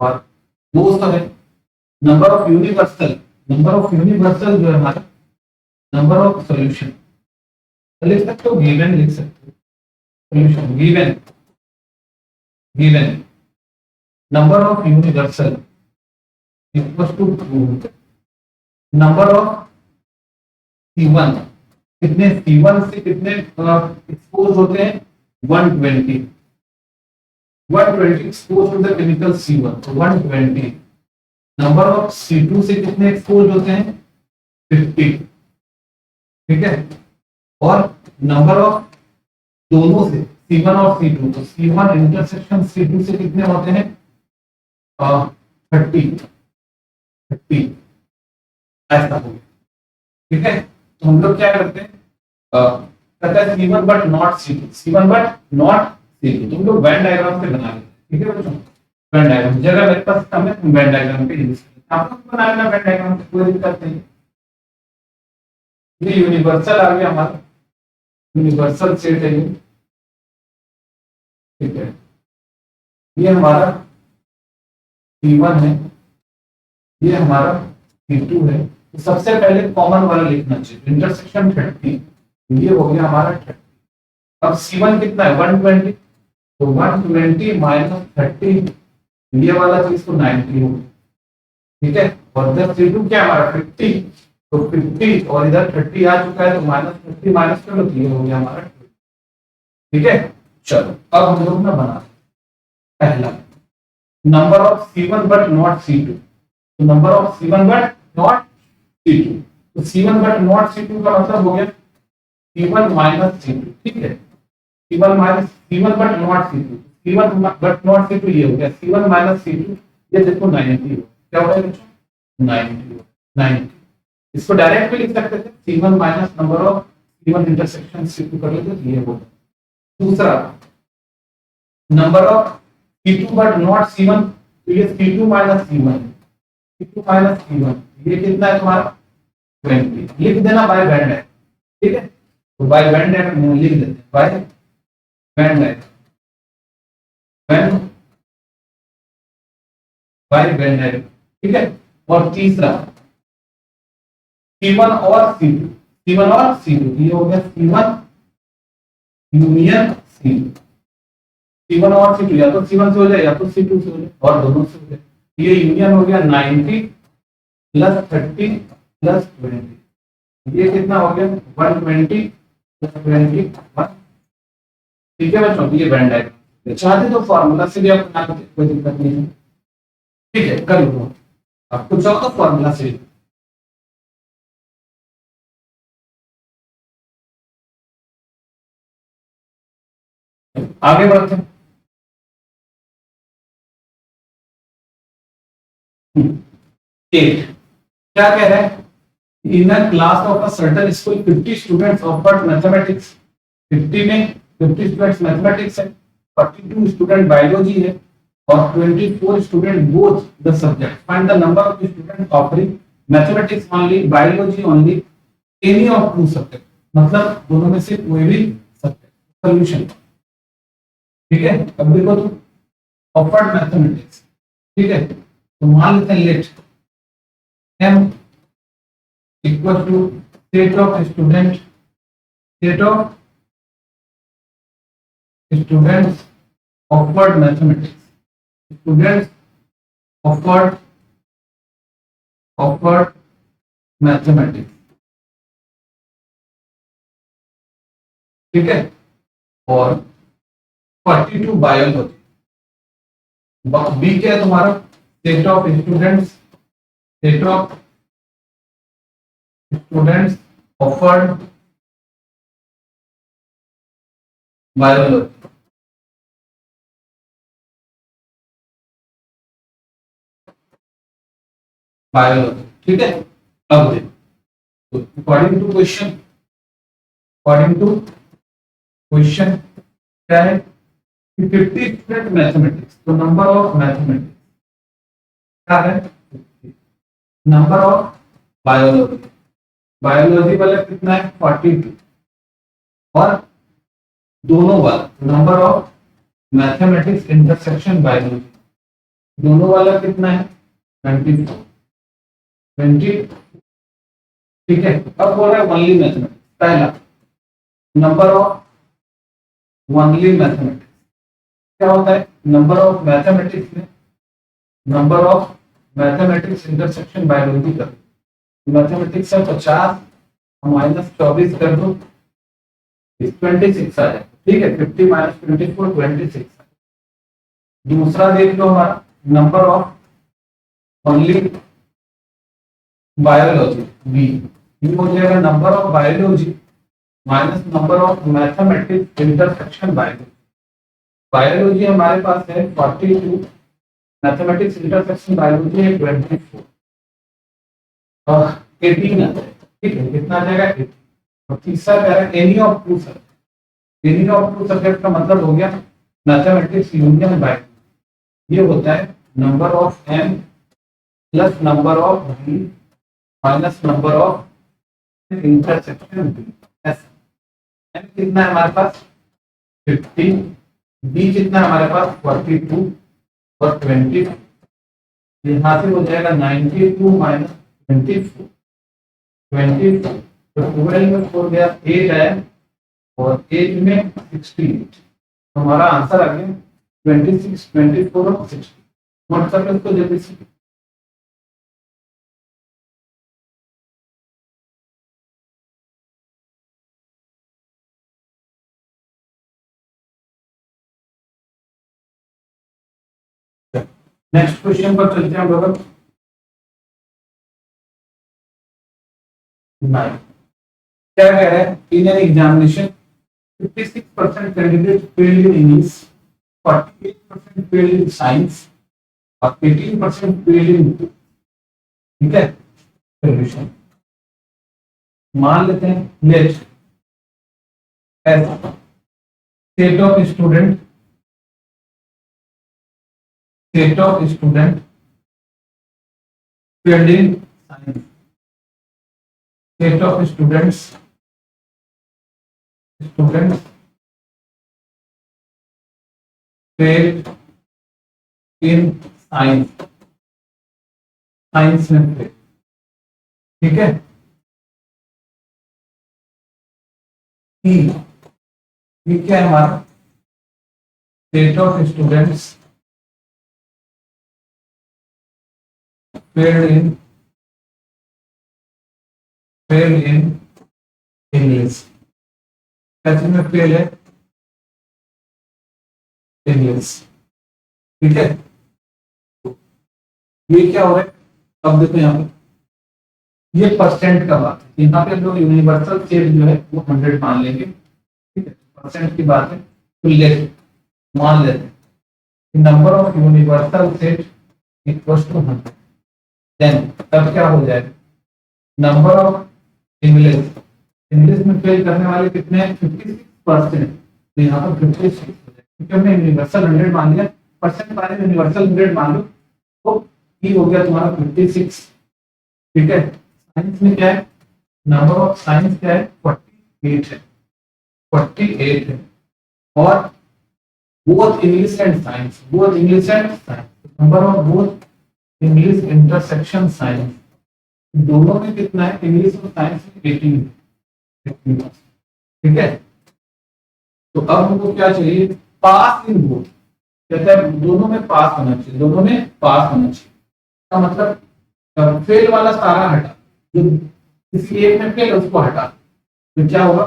और दो सब है, नंबर ऑफ यूनिवर्सल जो है हमारा नंबर ऑफ सॉल्यूशन लिख सकते हो, गिवन लिख सकते हो, solution given number of universal equal to number of C1, कितने C1 से कितने एक्सपोज होते हैं 120, 120 expose to the chemical C1 तो 120, नंबर ऑफ C2 से कितने एक्सपोज होते हैं 50, ठीक है, और नंबर ऑफ दोनों से C1 और C2, तो C1 इंटरसेक्शन C2 से कितने होते हैं 30 ऐसा हो गया, ठीक है, तो हम लोग क्या करते हैं कहता है C1 but not C2, C1 but not C2, तुम लोग वेन डायग्राम से बना लेते, ठीक है बच्चों, वेन डायग्राम जगह मेरे पास कम है तुम वेन डायग्राम पे यूज करते, आप लोग बना लेना वेन डायग्राम से, कोई दिक्कत नहीं। ये यूनिवर्सल आ गया हमारा, यूनिवर्सल सेट है ये, ठीक है, ये हमारा C1 है, ये हमारा C2 है, तो सबसे पहले कॉमन वाला लिखना चाहिए इंटरसेक्शन 30, ये हो गया हमारा 30, अब C1 कितना है 120, तो 120 माइनस 30, ये वाला चीज तो 90 होगा, ठीक है, और इधर C2 क्या हमारा 50, तो 50 और इधर 30 आ चुका है तो माइनस 30 माइनस कर लो, ये हो गया हमारा 20, ठीक है। चलो अब हम लोग ना बना पहला number of C1 but not C2, तो number of C1 but not C2, तो C1 बट नॉट C2 का मतलब हो गया C1 माइनस C2, ठीक है, C1 but not C2, C1 but not C2 ये हो गया C1 माइनस C2, ये देखो 90 हो, क्या होगा बच्चों 90, इसको डायरेक्ट भी लिख सकते थे C1 minus number of C1 intersection C2 कर लेते तो ये होता है। दूसरा number of C2 but not C1, तो ये C2 minus C1, C2 minus C1, ये कितना है तुम्हारा 20, लिख देना बाय बैंड है, ठीक है। तो बाय बैंड है लिख देते हैं, बाय बैंड है, बैंड बाय बैंड है, ठीक है। और तीसरा C1 और C2, C1 और C2, ये हो गया C1 यूनियन C2, C1 और C2 या तो C1 से हो जाए या तो C2 से हो जाए और दोनों से हो जाए, ये यूनियन हो गया 90 प्लस 30 प्लस 20, ये कितना हो गया 120 प्लस 21, ठीक है बच्चों। ये बैंड है, चाहते तो फॉर्मूला से भी आप बना सकते, कोई दिक्कत नहीं है, ठीक है कर लो। आपको चाहो तो फॉर्मूला से आगे बढ़ते हैं। एक क्या कह रहा है, in a class of a certain school 50 students offered mathematics, 50 में 50 स्टूडेंट्स मैथमेटिक्स है, 42 स्टूडेंट बायोलॉजी है और 24 student both the subject, find the number of students offering mathematics only, biology only, any of two subject, मतलब दोनों में से कोई भी सब्जेक्ट। सॉल्यूशन, ठीक है। अब देखो तो ऑफर्ड मैथमेटिक्स, ठीक है, तो मान लेते हैं let m equal to set of student, set of students offered mathematics, students offered offered mathematics, ठीक है, और 42 बायोलॉजी। बी क्या है तुम्हारा, set of students, set of students offered biology, biology, ठीक है। अब देखो according to question, according to question क्या है, 50 स्टूडेंट मैथमेटिक्स, तो नंबर ऑफ मैथमेटिक्स क्या है, नंबर ऑफ बायोलॉजी, बायोलॉजी वाला कितना है 42, और दोनों वाला number of mathematics intersection biology, दोनों वाला कितना है 24, 20, ठीक है। अब बोल रहा है ओनली मैथमेटिक्स, पहला नंबर ऑफ ओनली मैथमेटिक्स क्या होता है, नंबर ऑफ मैथमेटिक्स में number of mathematics intersection biology कर, मैथमेटिक्स है 50 माइनस 24 कर दो 26 आ जाए, ठीक है, 50 माइनस 24 26। दूसरा देख लो हमारा number of only biology B, ये हो जाएगा number of biology minus number of mathematics intersection biology, biology हमारे पास है 42, मैथमेटिक्स इंटरसेक्शन बायोलॉजी है 24 और 18 आता है, ठीक है, कितना आ जाएगा 18। और तीसरा कह रहा है any of two subject, any of two subject का मतलब हो गया मैथमेटिक्स यूनियन बायोलॉजी, ये होता है number of M plus number of B minus number of intersection B, M कितना है हमारे पास 50, बी कितना है हमारे पास 42 और 20, यहाँ से हो जाएगा 92 माइनस 24, 20, तो 12 में 4 गया 8 आया और 8 में 16, तो हमारा आंसर आ गया 26, 24 और 16। नोट कर लो इसको जल्दी से। नेक्स्ट क्वेश्चन पर चलते हैं हम लोग। 9 क्या कह रहा है, in an examination 56% candidate failed in English, 48% failed in science और 18% फेल्ड इन, ठीक है। सॉल्यूशन मान लेते हैं let S set of student, set of student failed in science, set of students, students failed in science, science में fail, ठीक है। ई, ये क्या है हमारा, set of students failed in, fail in English, कैसे में फेल है, इंग्लिश, ठीक है। ये क्या हो रहा है, अब देखो यहाँ पे ये परसेंट का बात है, यहाँ पे हम लोग यूनिवर्सल सेट जो है वो 100 मान लेंगे, ठीक है। परसेंट की बात है तो लेट मान लेते हैं number of universal set equals to 100, then तब क्या हो जाएगा, नंबर ऑफ इंग्लिश, इंग्लिश में फेल करने वाले कितने हैं, 56%, तो यहाँ पर 56 हो जाएगा क्योंकि हमने यूनिवर्सल 100 मान लिया, परसेंट वाले यूनिवर्सल 100 मान लो तो ये हो गया तुम्हारा 56, ठीक है। साइंस में क्या है, नंबर ऑफ साइंस क्या है, 48 है, 48 है, और both English and science, both English and science, number of both English intersection science, दोनों में कितना है, इंग्लिश और साइंस में 18, ठीक है। तो अब हमको क्या चाहिए, पास इन बोथ, कहता है दोनों में पास होना चाहिए, दोनों में पास होना चाहिए, का मतलब फेल वाला सारा हटा, जो किसी एक में फेल उसको हटा, तो क्या होगा,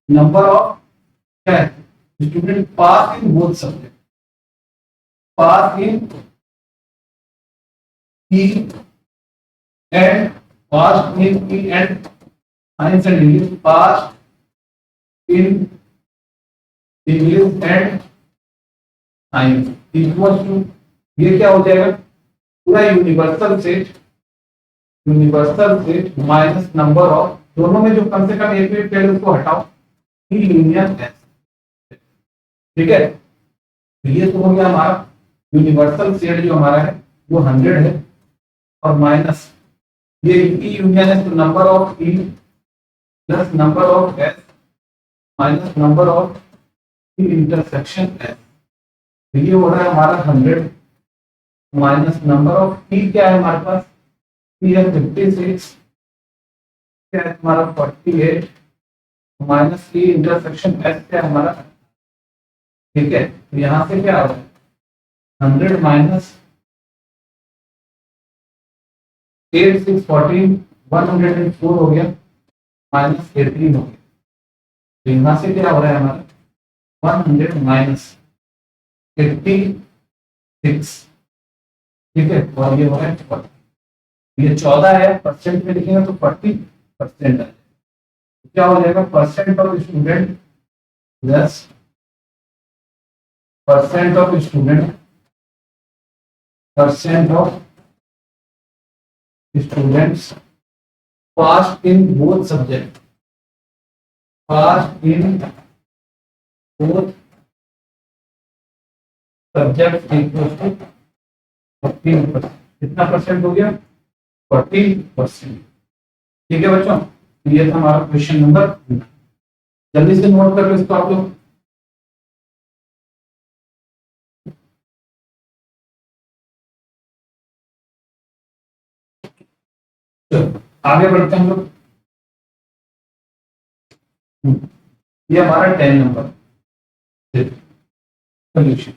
नंबर ऑफ क्या है, student pass in both subject, pass in E and pass in E and science and English, pass in English and science equal to, ये क्या हो जाएगा, पूरा universal set minus number of, दोनों में जो कम से कम एक भी फेल उसको हटाओ, ई यूनियन एस, ठीक है। तो ये तो हो गया हमारा यूनिवर्सल सेट जो हमारा है वो 100 है, और माइनस ये ई यूनियन है, तो number of E plus number of S minus number of E intersection S, तो ये हो रहा है हमारा 100 माइनस नंबर ऑफ ई क्या है हमारे पास, ई है 56, क्या है हमारा 48, माइनस ई इंटरसेक्शन एस क्या है हमारा, ठीक है। तो यहाँ से क्या आ रहा है, 100 माइनस 8 6 14 104 हो गया, माइनस 18 हो गया, तो यहाँ से क्या हो रहा है हमारा 100 माइनस 86, ठीक है, और ये हो रहा है 40, ये 14 है, परसेंट में लिखेंगे तो 40% है, क्या हो जाएगा, percent of student plus percent of student, percent of students pass in both subject, pass in both subject equal to 14%, कितना परसेंट हो गया, 14%, ठीक है बच्चों। तो ये था हमारा क्वेश्चन नंबर, जल्दी से नोट कर लो इसको आप लोग। चलो आगे बढ़ते हैं हम लोग, ये हमारा 10 नंबर सोल्यूशन,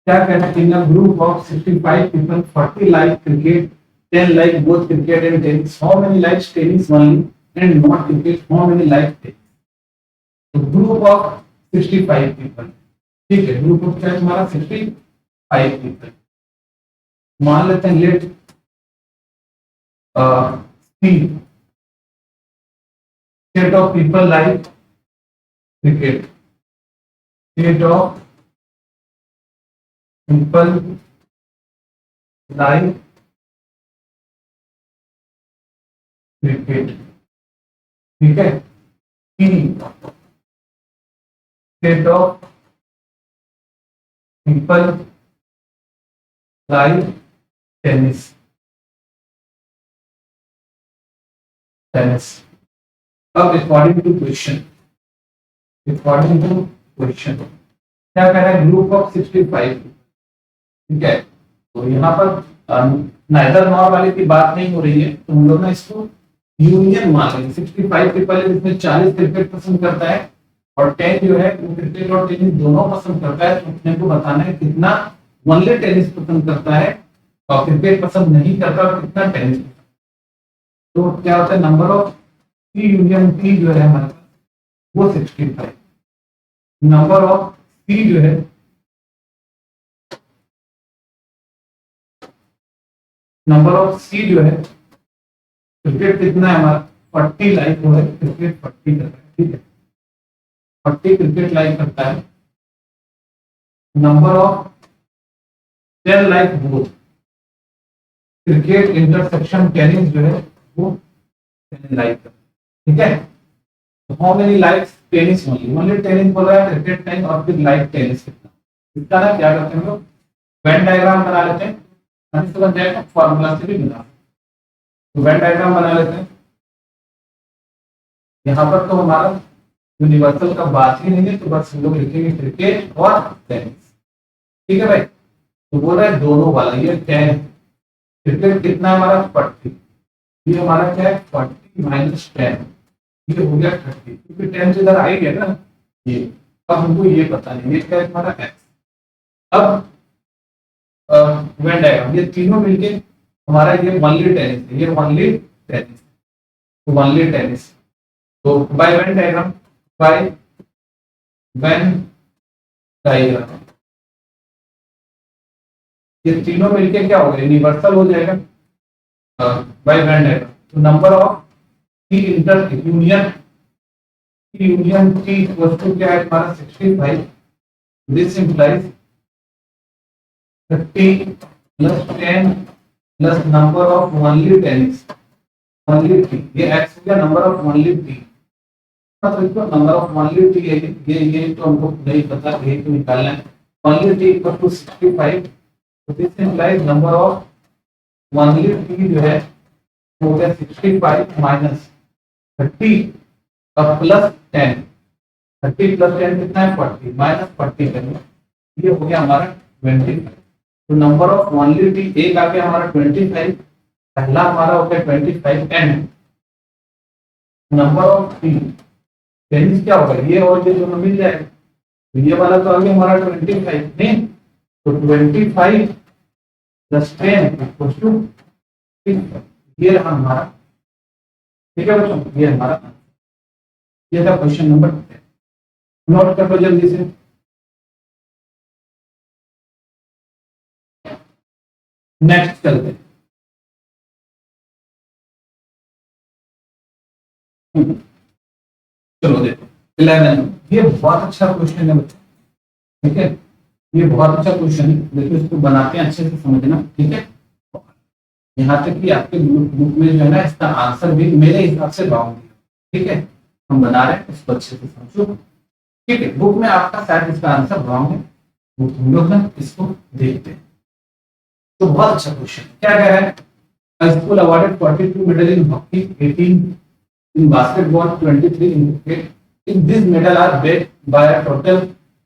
क्या कहते हैं, in a group of 65 people 40 like cricket, 10 like both cricket and tennis, how many likes tennis only and not cricket, how many like tennis, तो ग्रुप ऑफ 65 पीपल, ठीक है, ग्रुप ऑफ क्या है हमारा 65 पीपल, मान लेते हैं let C set of people like cricket, set of people like cricket, ठीक है, set of people like tennis. Tennis. अब according to question, according to question क्या कह रहा है, ग्रुप ऑफ 65। ठीक है, तो यहाँ पर नाइदर नॉर वाले की बात नहीं हो रही है, तो हम लोग ना इसको यूनियन मान लेंगे। 65 पीपल है जिसमें 40 क्रिकेट पसंद करता है और 10 जो है वो क्रिकेट और टेनिस दोनों पसंद करता है। तो अपने को बताना है कितना ओनली टेनिस पसंद करता है और क्रिकेट पसंद नहीं करता और कितना टेनिस। तो क्या होता है, number of C union T जो है हमारे पास वो 65। नंबर ऑफ सी जो है, नंबर ऑफ सी जो है, क्रिकेट कितना है हमारा 40 लाइक जो है, क्रिकेट 40 करता है। ठीक है, 40 क्रिकेट लाइक करता है। Number of 10 like both, cricket intersection tennis जो है वो 10 लाइक करता है। ठीक है, तो how many likes tennis, only tennis बोल रहा है, क्रिकेट नहीं, और फिर लाइक टेनिस कितना। इसका ना क्या करते हैं हम लोग, वेन डायग्राम बना लेते हैं, इससे बन जाएगा, फॉर्मूला से भी बना। तो वेन डायग्राम बना लेते हैं। यहाँ पर तो हमारा यूनिवर्सल का बात ही नहीं है, तो बस हम लोग लिखेंगे क्रिकेट और टेनिस। ठीक है भाई, तो बोल रहा है दोनों वाला, ये 10, क्रिकेट कितना है हमारा 40, ये हमारा क्या है 40 माइनस 10, ये हो गया 30, क्योंकि 10 से इधर आ ही गया ना ये। अब हमको ये पता नहीं ये क्या है हमारा एक्स। अब वेन डायग्राम, ये तीनों मिलके हमारा ये ओनली टेनिस है, ये ओनली टेनिस, ओनली टेनिस। तो by Venn diagram, by Venn diagram ये तीनों मिलके क्या होगा, यूनिवर्सल हो जाएगा बाय वेन डायग्राम। तो number of T inter union, union T वस्तु क्या है हमारा 65। This implies 30 plus 10 plus number of only tennis, only T, ये एक्स हो गया नंबर ऑफ ओनली टी। तो इसको नंबर ऑफ ओनली टी है, ये तो हमको नहीं पता, ये तो निकालना है। ओनली टी इक्वल टू 65, तो this implies number of only T जो है हो गया 65 माइनस 30 और प्लस 10, 30 प्लस 10 कितना है 40, माइनस 40 करेंगे, ये हो गया हमारा 25। तो नंबर ऑफ ओनली टी एक आ गया हमारा 25, पहला हमारा हो गया 25 and number of T tennis क्या होगा, ये और ये दोनों मिल जाएगा। तो ये वाला तो आ गया हमारा 25 नहीं, तो 25 प्लस 10 इक्वल्स टू, ये रहा हमारा। ठीक है बच्चों, ये हमारा, ये था क्वेश्चन नंबर 10। नोट कर लो जल्दी से। नेक्स्ट चलते हैं। चलो देखो 11, ये बहुत अच्छा क्वेश्चन है बच्चों। ठीक है, ये बहुत अच्छा क्वेश्चन है, देखो इसको बनाते हैं अच्छे से समझना। ठीक है, यहाँ तक कि आपके बुक में जो है ना इसका आंसर भी मेरे हिसाब से रॉन्ग है। ठीक है, हम बना रहे हैं इसको अच्छे से समझो। ठीक है, बुक में आपका शायद इसका आंसर रॉन्ग है, तो हम लोग ना इसको देखते हैं। तो बहुत अच्छा क्वेश्चन क्या कह रहा है, A school awarded 42 medal in hockey, 18 in basketball, 23 in cricket. In this medal are backed by a total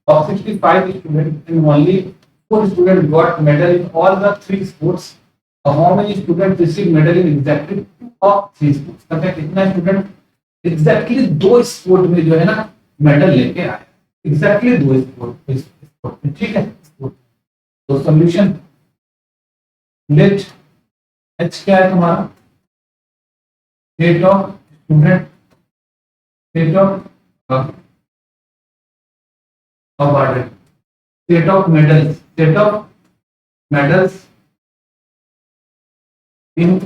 of 65 students and only 4 students got medal in all the 3 sports. How many students received medal in exactly 2 of 3 sports? कहते हैं कितना स्टूडेंट एग्जैक्टली 2 स्पोर्ट में जो है ना मेडल लेके आए, एग्जैक्टली 2 स्पोर्ट में। ठीक है, तो सॉल्यूशन लेट एच क्या है तुम्हारा, rate of student, rate of awarded, set of medals, set of medals in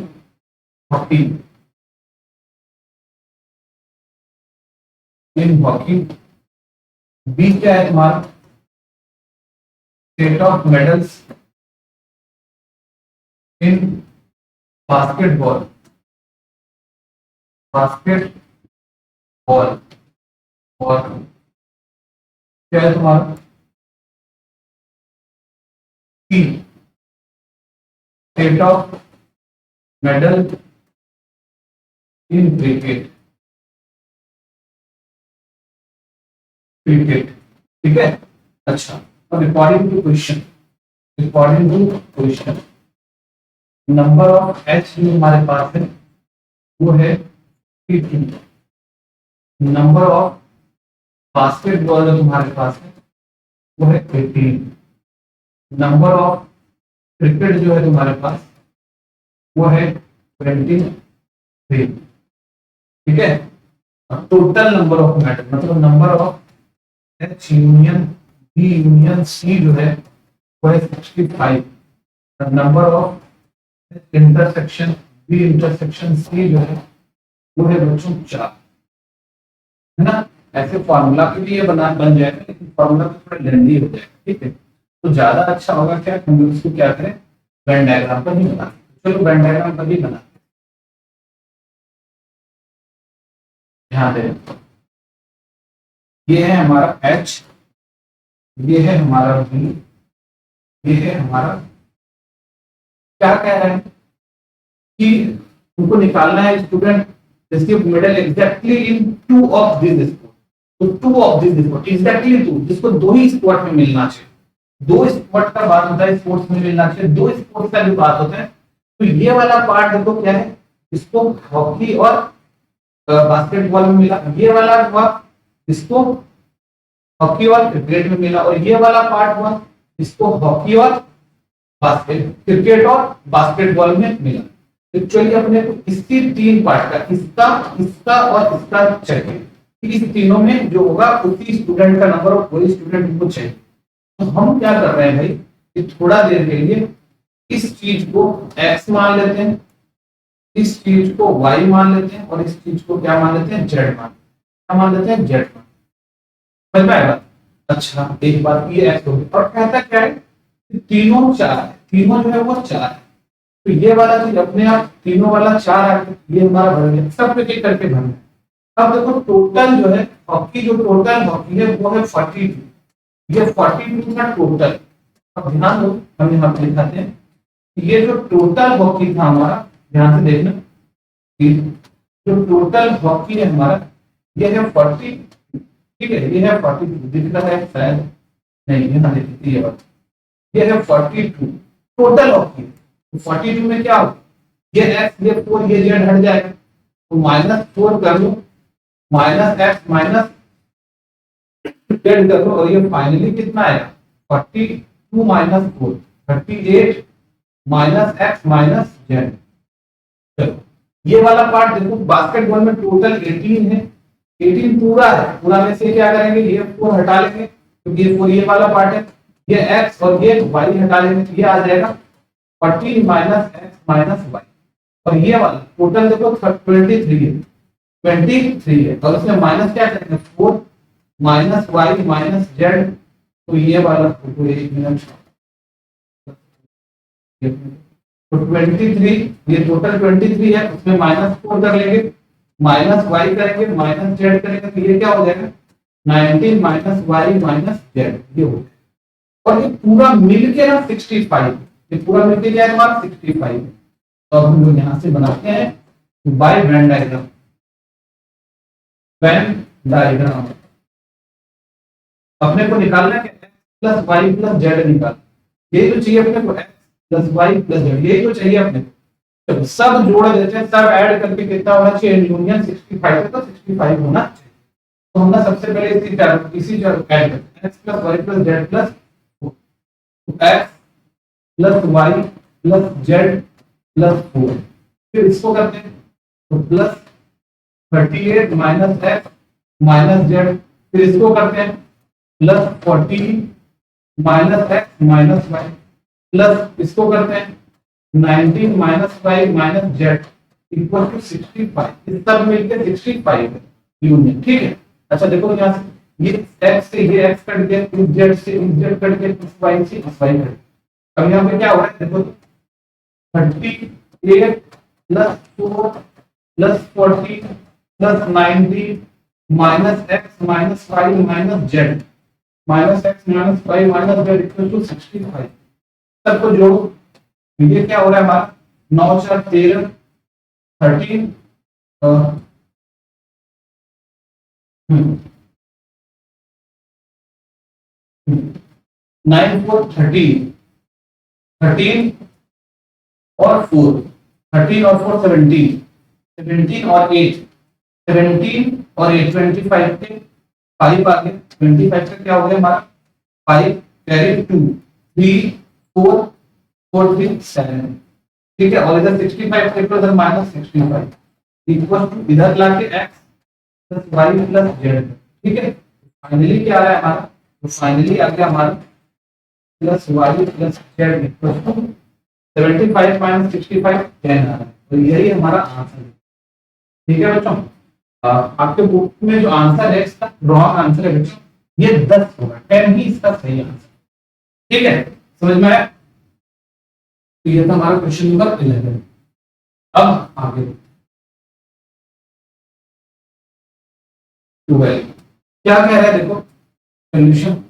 hockey, in hockey. B क्या है तुम्हारा, set of medals in basketball, basketball. और क्या है तुम्हारा T, state of medal in cricket, cricket, ठीक है। अच्छा, अब according to question, according to question number of H जो हमारे पास है वो है 15, नंबर ऑफ बास्केटबॉल जो तुम्हारे पास है वो है 18, नंबर ऑफ क्रिकेट जो है तुम्हारे पास वो है 23, ठीक है। टोटल नंबर ऑफ मेडल मतलब number of H union B union C जो है वो है 65, number of intersection B intersection C जो है वो है बच्चों 4, है ना। ऐसे फॉर्मूला के लिए बन जाएगा लेकिन फॉर्मूला तो थोड़ा लेंदी हो जाएगा, ठीक है। तो ज्यादा अच्छा होगा क्या हम लोग इसको क्या करें, वेन डायग्राम पर ही बना, चलो वेन डायग्राम पर ही बना, ध्यान दें। ये है हमारा H, ये है हमारा V, ये है हमारा, क्या कह रहे हैं कि उनको निकालना है स्टूडेंट जिसके medal exactly in two of this sport, तो two of this sport exactly two, जिसको दो ही स्पोर्ट में मिलना चाहिए, दो स्पोर्ट का बात होता है स्पोर्ट्स में मिलना चाहिए, दो स्पोर्ट्स का भी बात होता है। तो ये वाला पार्ट देखो क्या है, इसको हॉकी और बास्केटबॉल में मिला, ये वाला हुआ इसको हॉकी और क्रिकेट में मिला, और ये वाला पार्ट हुआ इसको हॉकी और क्रिकेट और बास्केटबॉल में मिला। एक्चुअली अपने को इसी तीन पार्ट का, इसका इसका और इसका चाहिए, इस तीनों में जो होगा उसी स्टूडेंट का नंबर और वही स्टूडेंट को चाहिए। तो हम क्या कर रहे हैं भाई कि थोड़ा देर के लिए इस चीज को x मान लेते हैं, इस चीज को y मान लेते हैं, और इस चीज को क्या मान लेते हैं, z मान लेते हैं, z मान, समझ में आएगा। अच्छा एक बात ये x होगी, और कहता क्या है तीनों 4 है, तीनों जो है वो 4 है, तो ये वाला चीज अपने आप तीनों वाला 4 आ गया, ये हमारा भर गया, सब एक एक करके भर गया। अब देखो टोटल जो है हॉकी, जो टोटल हॉकी है वो है 42, ये 42 का टोटल। अब ध्यान दो हम यहाँ पे दिखाते हैं, ये जो टोटल हॉकी था हमारा, ध्यान से देखना कि जो टोटल हॉकी है हमारा ये है 40, ठीक है, ये है 42 दिख रहा है शायद नहीं, यहाँ देखिए ये बात, ये है 42 टोटल हॉकी। तो 42 में क्या होगा, ये x ये 4 ये z हट जाएगा, तो -4 कर लो, -x माइनस z कर लो, और ये फाइनली कितना आएगा 42 minus 4 38 minus x minus z। चलो ये वाला पार्ट देखो, बास्केटबॉल में टोटल 18 है, 18 पूरा है, पूरा में से क्या करेंगे ये 4 हटा लेंगे क्योंकि ये 4 ये वाला पार्ट है, ये x और ये y हटा लेंगे, तो ये आ जाएगा 14 माइनस x माइनस y, और ये वाला टोटल देखो 23 है, 23 है, और उसमें माइनस क्या करेंगे 4 माइनस y माइनस z, तो ये वाला फोटो 1 मिनट, तो 23 ये टोटल 23 है, उसमें -4 कर लेंगे, माइनस y करेंगे माइनस z करेंगे, तो ये क्या हो जाएगा 19 माइनस y माइनस z, ये हो जाएगा। और ये पूरा मिलके ना 65, ये पूरा मिलके क्या है हमारा 65। तो अब हम लोग यहाँ से बनाते हैं by Venn diagram, Venn diagram अपने को निकालना है x plus Y plus Z निकाल, ये तो चाहिए अपने को x plus Y plus Z, यही तो चाहिए अपने को। तो सब जोड़ देते हैं, सब ऐड करके कितना होना चाहिए, यूनियन 65 है तो 65 होना चाहिए। तो हम ना सबसे पहले इसी टर्म ऐड करते हैं, x plus Y plus Z plus x plus Y plus Z plus 4, फिर इसको करते हैं तो plus 38 minus X minus Z, फिर इसको करते हैं plus 40 minus X minus Y, plus इसको करते हैं 19 minus Y minus Z equal to 65, इस सब मिलकर 65 है यूनियन, ठीक है। अच्छा देखो यहाँ से ये x से ये x कट गया, इस z से इस z कट गया, इस y से इस y कट गया। अब यहाँ पे क्या हो रहा है देखो 38 plus 4 plus 40 plus 90 minus x minus y minus z, minus X minus Y minus Z equal to 65। सबको जोड़ो, ये क्या हो रहा है हमारा 9 4 13 13 9 4 13 13 और 4 13 और 4 17 17 और 8 17 और 8 25 के 5 आ गए 25 का क्या हो गया हमारा 5 कैरी 2 3 4 4 3 7। ठीक है, और इधर 65 के इधर माइनस 65 इक्वल टू इधर लाके x plus y plus z। ठीक है, फाइनली क्या आ रहा है हमारा, तो फाइनली आ गया हमारा plus y plus z equal to 75 minus 65 10 आ रहा है। तो यही हमारा आंसर है। ठीक है बच्चों, आपके बुक में जो आंसर है इसका रॉन्ग आंसर है बच्चों, ये 10 होगा, 10 ही इसका सही आंसर। ठीक है, समझ में आया? तो ये था हमारा क्वेश्चन नंबर 11। अब आगे 12 क्या कह रहा है देखो सोल्यूशन।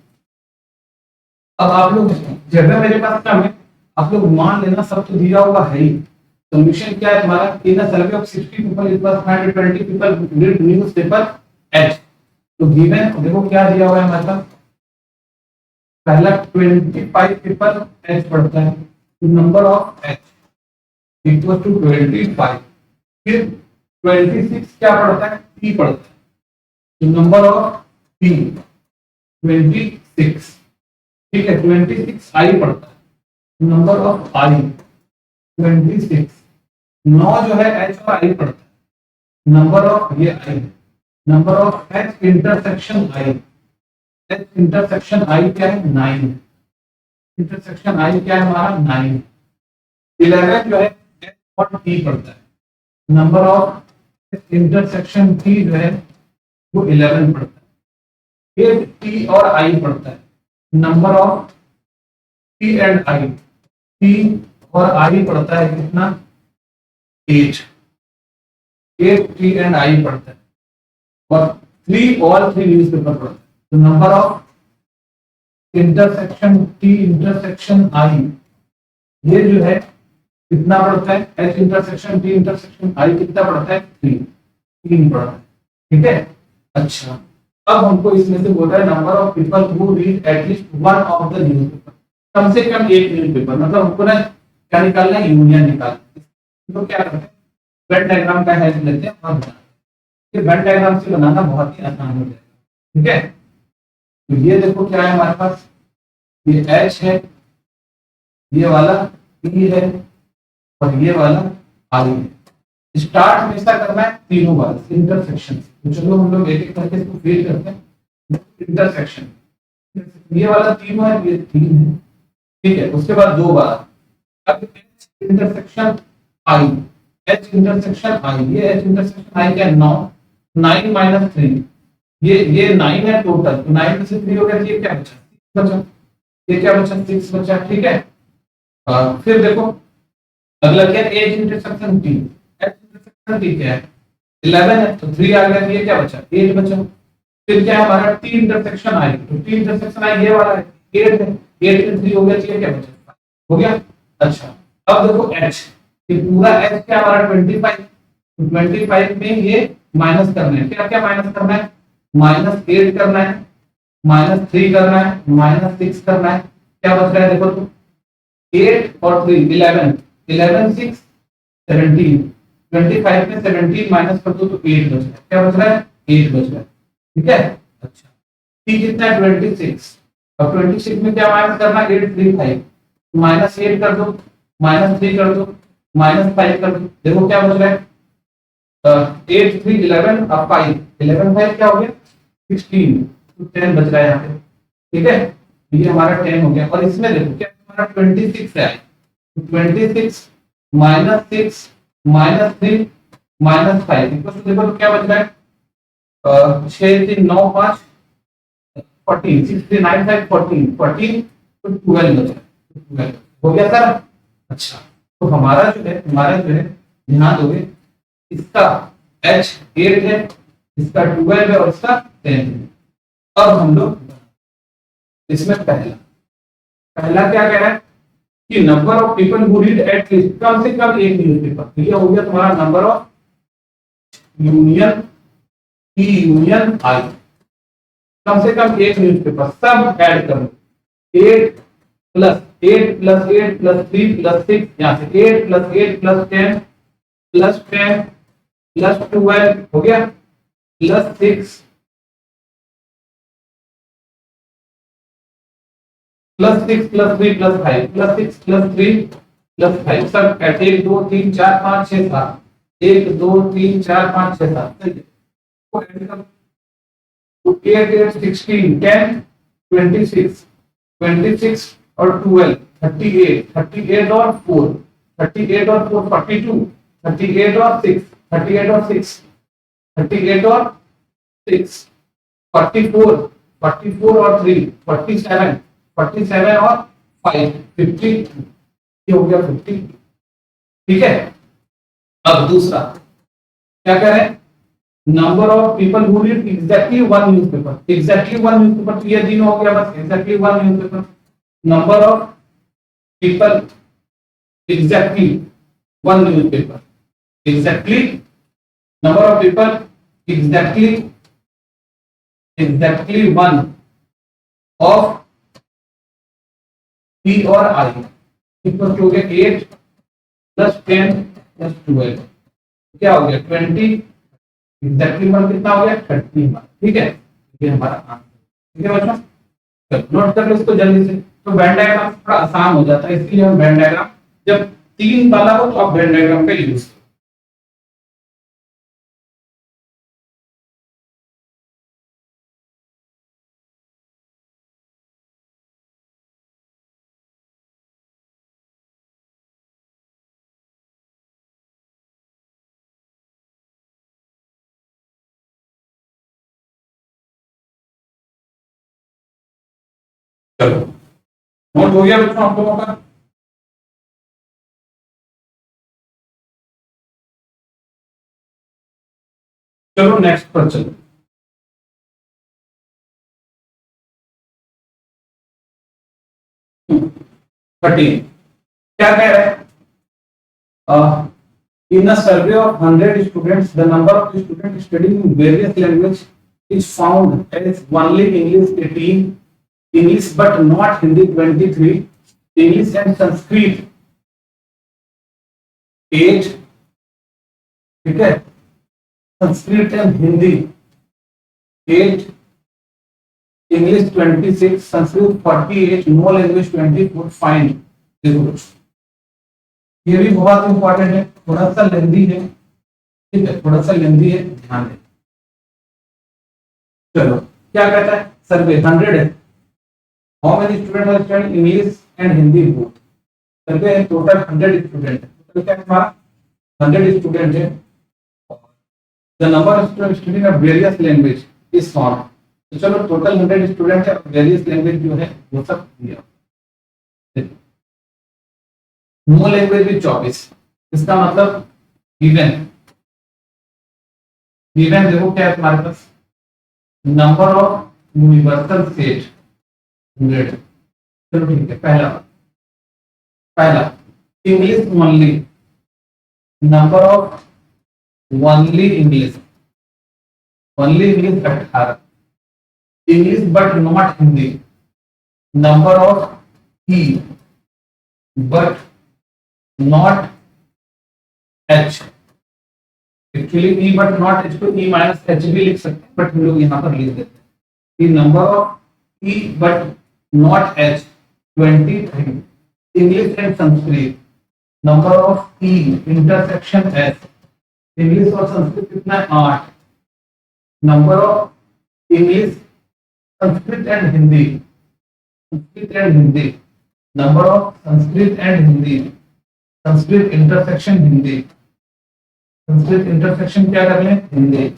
अब आप लोग जगह मेरे पास कम है, आप लोग मान लेना सब तो दिया हुआ है ही। सोल्यूशन क्या है तुम्हारा, in a survey of 60 people it was 120 people read newspaper H. तो गिवन देखो क्या दिया हुआ है हमारे पास, पहला 25 पीपल एच पढ़ता है, तो number of H equal to 25। फिर 26 क्या पढ़ता है, टी पढ़ता है, तो नंबर ऑफ टी 26। ठीक है, 26 आई पढ़ता है, नंबर ऑफ आई 26। 9 जो है एच और आई पढ़ता है, नंबर ऑफ ये I, number of H intersection I, H intersection I क्या है 9, इंटरसेक्शन आई क्या है हमारा 9। 11 जो है एच और टी पढ़ता है, नंबर ऑफ इंटरसेक्शन टी जो है वो 11 पढ़ता है। 8 टी और आई पढ़ता है, number of T and I, T और आई पढ़ता है कितना 8, 8 टी एंड आई पढ़ता है, और 3 ऑल 3 न्यूज़पेपर पढ़ता है। तो number of intersection T intersection I ये जो है कितना पढ़ता है, H intersection T intersection I कितना पढ़ता है 3 पढ़ता है। ठीक है, अच्छा अब हमको इसमें से बोल रहा है number of people who read at least one of the newspaper, कम से कम एक न्यूज़पेपर, मतलब हमको ना क्या निकालना है, यूनियन निकालना। तो क्या करते हैं, वेन डायग्राम का हेल्प लेते हैं और बनाते हैं। वेन डायग्राम से बनाना बहुत ही आसान हो जाएगा। ठीक है, तो ये देखो क्या है हमारे पास, ये H है, ये वाला E है और ये वाला I है। स्टार्ट हमेशा करना है तीनों बार इंटरसेक्शन से। तो चलो हम लोग एक एक करके इसको फिल करते हैं। इंटरसेक्शन ये वाला 3 है, ये 3 है। ठीक है, उसके बाद 2 बार अब H intersection I, H intersection I, ये H इंटरसेक्शन I क्या है 9, 9 माइनस 3, ये 9 है टोटल, तो 9 में से 3 हो गया, ये क्या बचा, ये क्या बचा 6 बचा। ठीक है, फिर देखो अगला क्या है, H intersection T, H intersection T क्या है 11 है, तो 3 आ गया, ये क्या बचा 8 बचा। फिर क्या है हमारा टी इंटरसेक्शन आई, तो टी इंटरसेक्शन आई ये वाला है 8 है, 8 में 3 हो गया, ये क्या बचा हो गया। अच्छा अब देखो एच, ये पूरा एच क्या हमारा 25, तो 25 में ये माइनस करना है, क्या क्या माइनस करना है, -8 करना है, -3 करना है, -6 करना है, क्या बच रहा है देखो तो 8 और 3 11, 11 6 17, 25 में 17 माइनस कर दो तो 8 बच रहा है, क्या बच रहा है 8 बच रहा है। ठीक है, अच्छा t कितना है 26, अब 26 में क्या माइनस करना है 8 3 5, -8 कर दो, -3 कर दो, -5 कर दो, देखो क्या बच रहा है 8 3 11 अब 5 11 5 क्या हो गया 16, तो 10 बच रहा है यहाँ पे। ठीक है, ये हमारा 10 हो गया, और इसमें देखो क्या हमारा 26 है, 26 -6 -3 -5 इक्वल टू देखो तो क्या बच रहा है 6 3 9 5 14 6 3 9 5 14 14 तो 12 बच रहा है, 12 हो गया सर। अच्छा तो हमारा जो है ध्यान दोगे, इसका H 8 है, इसका 12 है और इसका 10 है। अब हम लोग इसमें पहला पहला क्या कह रहा है कि number of people who read at least कम से कम एक न्यूज़पेपर, तो ये हो गया तुम्हारा number of union E union I, कम से कम एक न्यूज़पेपर सब ऐड करो। 8 प्लस 8 प्लस 8 प्लस 3 प्लस 6 यहाँ से 8 प्लस 8 प्लस 10 प्लस 10 प्लस 12 हो गया plus 6 plus 6 plus 3 plus 5 plus 6 plus 3 plus 5 सब ऐड 1 2 3 4 5 6 7 1 2 3 4 5 6 7 8 8 16 10 26 26 और 12 38 38 और 4 38 और 4 42 38 और 6 38 और 6 38 और 6 44 44 और 3 47 47 और 5 50 ये हो गया 50। ठीक है, अब दूसरा क्या कह रहे हैं number of people who read exactly one newspaper, exactly one newspaper, तो ये दिन हो गया बस exactly one newspaper. Number of people exactly one newspaper, exactly number of people exactly exactly one of P और आई इक्वल हो गया 8 प्लस 10 प्लस 12 क्या हो गया 20, एग्जैक्टली वन कितना हो गया 31। ठीक है, ये हमारा आंसर। ठीक है बच्चों, चलो नोट कर लो इसको जल्दी से। तो वेन डायग्राम थोड़ा आसान हो जाता है, इसलिए हम वेन डायग्राम जब 3 वाला हो तो आप वेन डायग्राम का यूज करो। चलो नोट हो गया बच्चों आप लोगों का। चलो नेक्स्ट पर चलो। 13 क्या कह रहे हैं in a survey of 100 students the number of students studying in various language is found as only English 18, English but not Hindi 23, English and Sanskrit 8, ठीक है, Sanskrit and Hindi 8, English 26, Sanskrit 48, no language 24, fine. ये भी बहुत इंपॉर्टेंट है, थोड़ा सा लेंदी है, ठीक है, थोड़ा सा लेंदी है, ध्यान दें। चलो क्या कहता है सर्वे 100 है, how many student are studying English and Hindi both, survey है टोटल 100 स्टूडेंट है, तो क्या हमारा 100 स्टूडेंट है, the number of student studying various language is found, तो चलो टोटल 100 स्टूडेंट है, वेरियस लैंग्वेज जो है वो सब दिया, नो लैंग्वेज भी 24, इसका मतलब गिवन गिवन देखो क्या है तुम्हारे पास नंबर ऑफ यूनिवर्सल सेट 100। चलो ठीक है, पहला पहला English only, number of only English 18, English but not Hindi, number of E but not H, actually E but not H को ई माइनस एच भी लिख सकते हैं, बट हम लोग यहाँ पर लिख देते हैं number of E but not H 23, English and Sanskrit number of E intersection S, English और संस्कृत कितना है 8, number of English Sanskrit and Hindi, Sanskrit and Hindi number of Sanskrit and Hindi, Sanskrit intersection Hindi, Sanskrit intersection क्या कर लें हिंदी,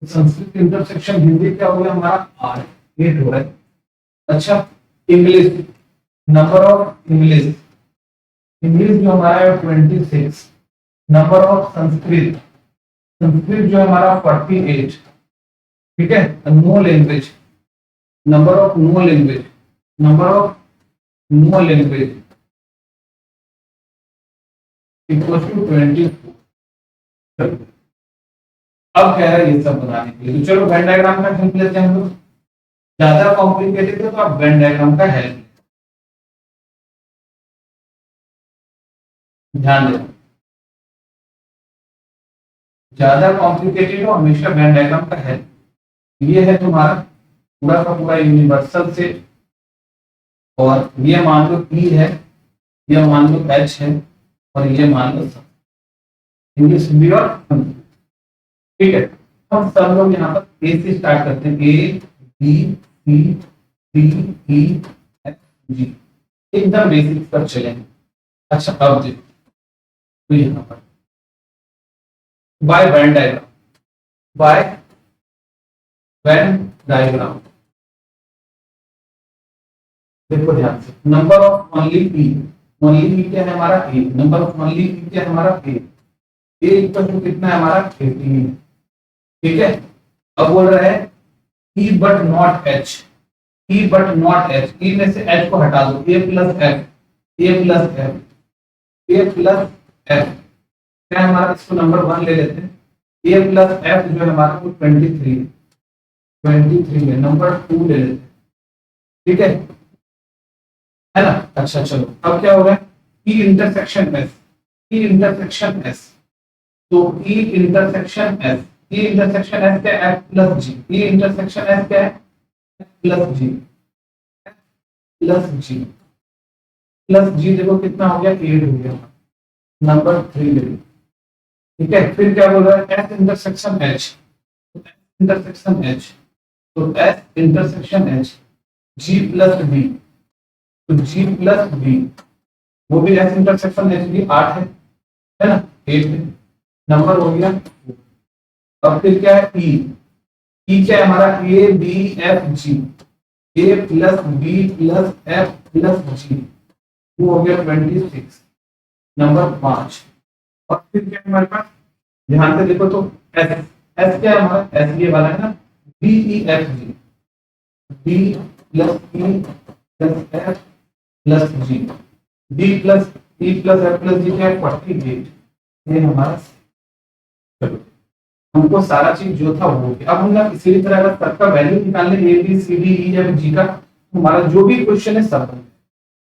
संस्कृत इंटरसेक्शन हिंदी क्या हो गया हमारा 8 हो रहा है। अच्छा English number of English, English जो हमारा है 26, नंबर ऑफ संस्कृत, संस्कृत जो हमारा 48, ठीक है, no language number of no language, number of no language equal to 24। अब कह रहा है ये सब बनाने के लिए, तो चलो वेन डायग्राम का हेल्प लेते हैं हम लोग। ज्यादा कॉम्प्लिकेटेड है तो आप वेन डायग्राम का हेल्प ध्यान देना। ज्यादा कॉम्प्लिकेटेड हो हमेशा वेन डायग्राम का हेल्प। ये है तुम्हारा पूरा का पूरा यूनिवर्सल से, और ये मान लो E है, ये मान लो H है, और ये मान लो इंग्लिश हिंदी और ठीक है। हम सब लोग यहाँ पर ए से स्टार्ट करते हैं, A B C D E F G, एकदम बेसिक पर चलेंगे। अच्छा अब देखो, तो यहाँ पर by Venn diagram, by Venn diagram देखो ध्यान से, number of only P, only P क्या है हमारा A, number of only P क्या है हमारा ए इक्वल टू कितना है हमारा 18, ठीक है। अब बोल रहा है E but not H, E but not H, E में से एच को हटा दो, A plus F, A plus F, A plus F क्या है हमारा, इसको नंबर 1 ले लेते हैं। ए प्लस एफ जो है हमारा वो 23 है, नंबर 2 ले लेते हैं, ठीक है ना। अच्छा चलो अब क्या हो रहा है, E intersection S, E intersection S, तो E intersection S, E intersection S क्या है, F plus G, E intersection S क्या है, F plus G, plus G, plus G देखो कितना हो गया, 8 हो गया, नंबर 3 ले लो, ठीक है। फिर क्या बोल रहा है, S intersection H, intersection H, तो S intersection H G plus B, तो जी प्लस बी, वो भी एस इंटरसेक्शन एच भी 8 है ना, 8 है, नंबर हो गया। अब फिर क्या है ई क्या है हमारा, A B F G, A plus B plus F plus G, वो हो गया 26, नंबर 5। और फिर क्या है हमारे पास, ध्यान से देखो तो एस, एस क्या है हमारा, एस ये वाला है ना, B E F G, B plus E plus F plus G, B plus E plus F plus G क्या है 48, ये हमारा। चलो हमको सारा चीज जो था वो, अब हम ना किसी भी तरह अगर सबका वैल्यू निकालने, A B C D E F G का, तो हमारा जो भी क्वेश्चन है सब,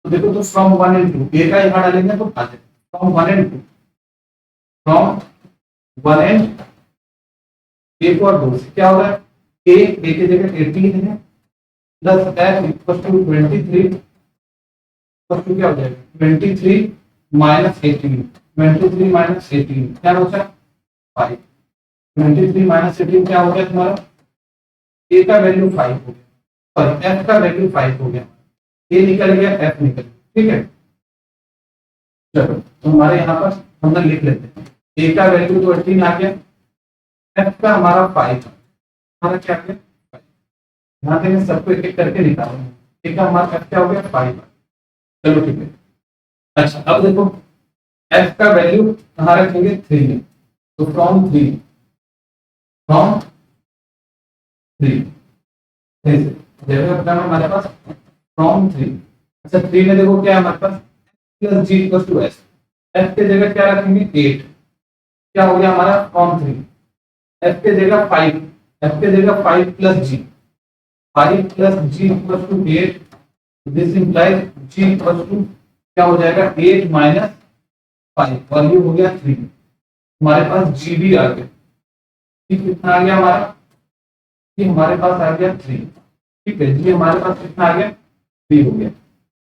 तो देखो तो फ्रॉम 1 एंड 2 ए का यहाँ डालेंगे तो आ जाएगा, फ्रॉम 1 एंड 2, फ्रॉम 1 एंड 1 और 2 से क्या हो रहा है, ए की जगह 18 है प्लस एफ इक्वल टू 23, तो क्या हो जाएगा 23 माइनस 18, 23 माइनस 18 क्या होता है 5, 23 माइनस 18 क्या हो गया तुम्हारा, ए का वैल्यू 5 हो गया, सॉरी एफ का वैल्यू 5 हो गया, ए निकल गया एफ निकल गया, ठीक है। चलो तो हमारे यहाँ पर हम लिख लेते हैं, ए का वैल्यू तो 18 आ गया, एफ का हमारा 5, हमारा क्या आ गया 5, यहाँ से सबको एक एक करके निकालेंगे, ए का हमारा एफ क्या हो गया 5, चलो ठीक है। अच्छा अब देखो एफ का वैल्यू कहाँ रखेंगे 3 में, तो फ्रॉम 3, फ्रॉम 3 देखो हमारे पास फ्रॉम 3, अच्छा 3 में देखो क्या है हमारे पास plus G equal to S, F के जगह क्या रखेंगे 8, क्या हो गया हमारा फ्रॉम 3, एफ के जगह 5, एफ के जगह 5 plus G, 5 plus G equal to 8, this implies G equal to क्या हो जाएगा 8 माइनस 5, वैल्यू हो गया 3, हमारे पास जी भी आ गया, ठीक कितना आ गया हमारा, ये हमारे पास आ गया 3, ठीक है जी हमारे पास कितना आ गया 3 हो गया।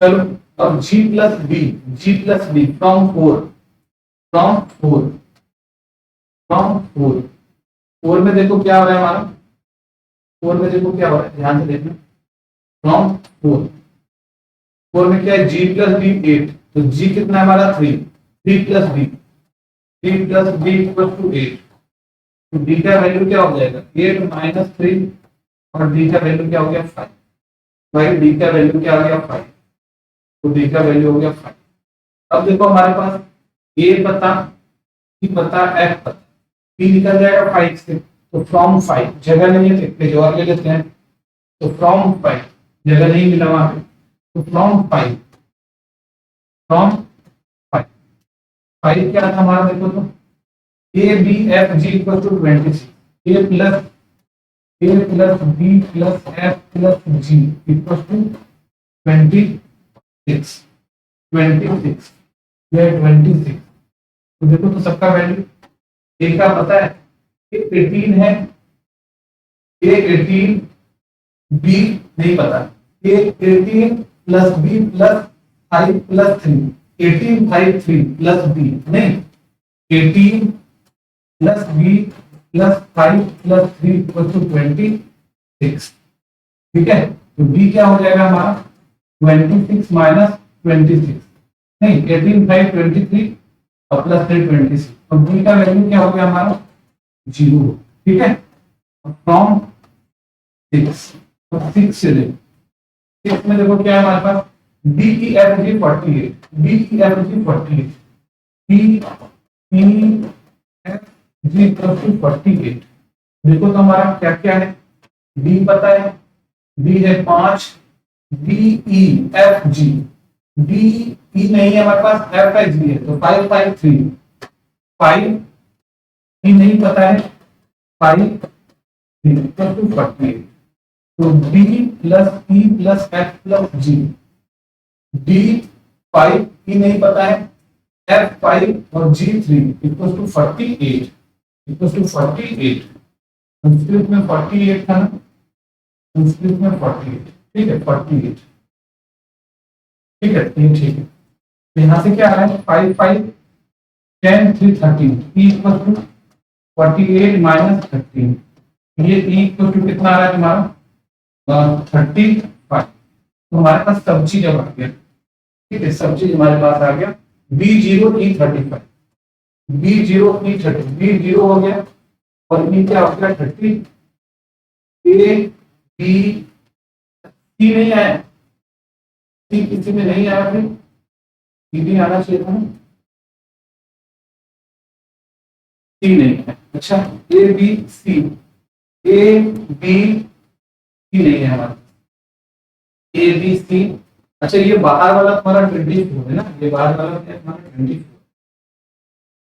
चलो अब g plus B, G plus B from 4, from 4, from 4, 4 में देखो क्या हो रहा है हमारा, 4 में देखो क्या हो रहा है ध्यान से देखना, फ्रॉम 4, 4 में क्या है g प्लस बी 8, तो g कितना है हमारा 3, 3 plus B, 3 plus B equal to 8, तो d का वैल्यू क्या हो जाएगा 8 माइनस 3, और d का वैल्यू क्या हो गया 5, भाई d का वैल्यू क्या हो गया 5, तो d का वैल्यू हो गया 5। अब देखो हमारे पास a पता, b पता, f पता, b निकल जाएगा 5 से, तो फ्रॉम 5 जगह नहीं है तो और ले लेते हैं, तो फ्रॉम 5 जगह नहीं मिला वहां पे, तो फ्रॉम 5, फ्रॉम 5, 5 क्या था हमारा, देखो तो A B F G equal to 26, A plus B plus F plus G equal to 26, 26 या 26। तो देखो तो सबका वैल्यू ए का पता है, ए 18 है, ए 18, बी नहीं पता, A 18 plus B plus 5 plus 3, 18 5 3 plus B नहीं, 18 plus B plus 5 plus 3 equal to 26। ठीक है, तो बी क्या हो जाएगा हमारा 26 माइनस 26, नहीं 18 5 23 और प्लस 3 26, और बी का वैल्यू क्या हो गया हमारा 0। ठीक है, फ्रॉम 6, तो 6 से देखो 6 में देखो क्या है हमारे पास, डी की एफ जी 48, डी की F G 48, D E F G equal to 48। देखो तो हमारा क्या क्या है, डी पता है, डी है 5, D E F G, D E नहीं है हमारे पास, एफ है जी है, तो 5 5 3, 5 ई नहीं पता है, 5 इक्वल टू 48। तो D plus E plus F plus G, D 5 E नहीं पता है, एफ 5 और G 3 equal to 48, equal to 48। Sanskrit में 48 था ना, संस्कृत में 48, ठीक है 48, ठीक है ये ठीक है। तो यहाँ से क्या आ रहा है 5 5 10 3 13, ई इक्वल टू 48 माइनस 13, ये ई इक्वल टू कितना आ रहा है तुम्हारा 35। तो हमारे पास सब चीज अब आ गया, ठीक है सब चीज हमारे पास आ गया, B0 E35, B0 E30, B0 हो गया और E क्या हो गया 30, A B C नहीं आया, C किसी में नहीं आया, फिर C भी आना चाहिए था ना, C नहीं है, अच्छा A B C, A B C नहीं है हमारा, A B C, अच्छा ये बाहर वाला तुम्हारा 24 है ना, ये बाहर वाला क्या है तुम्हारा 24,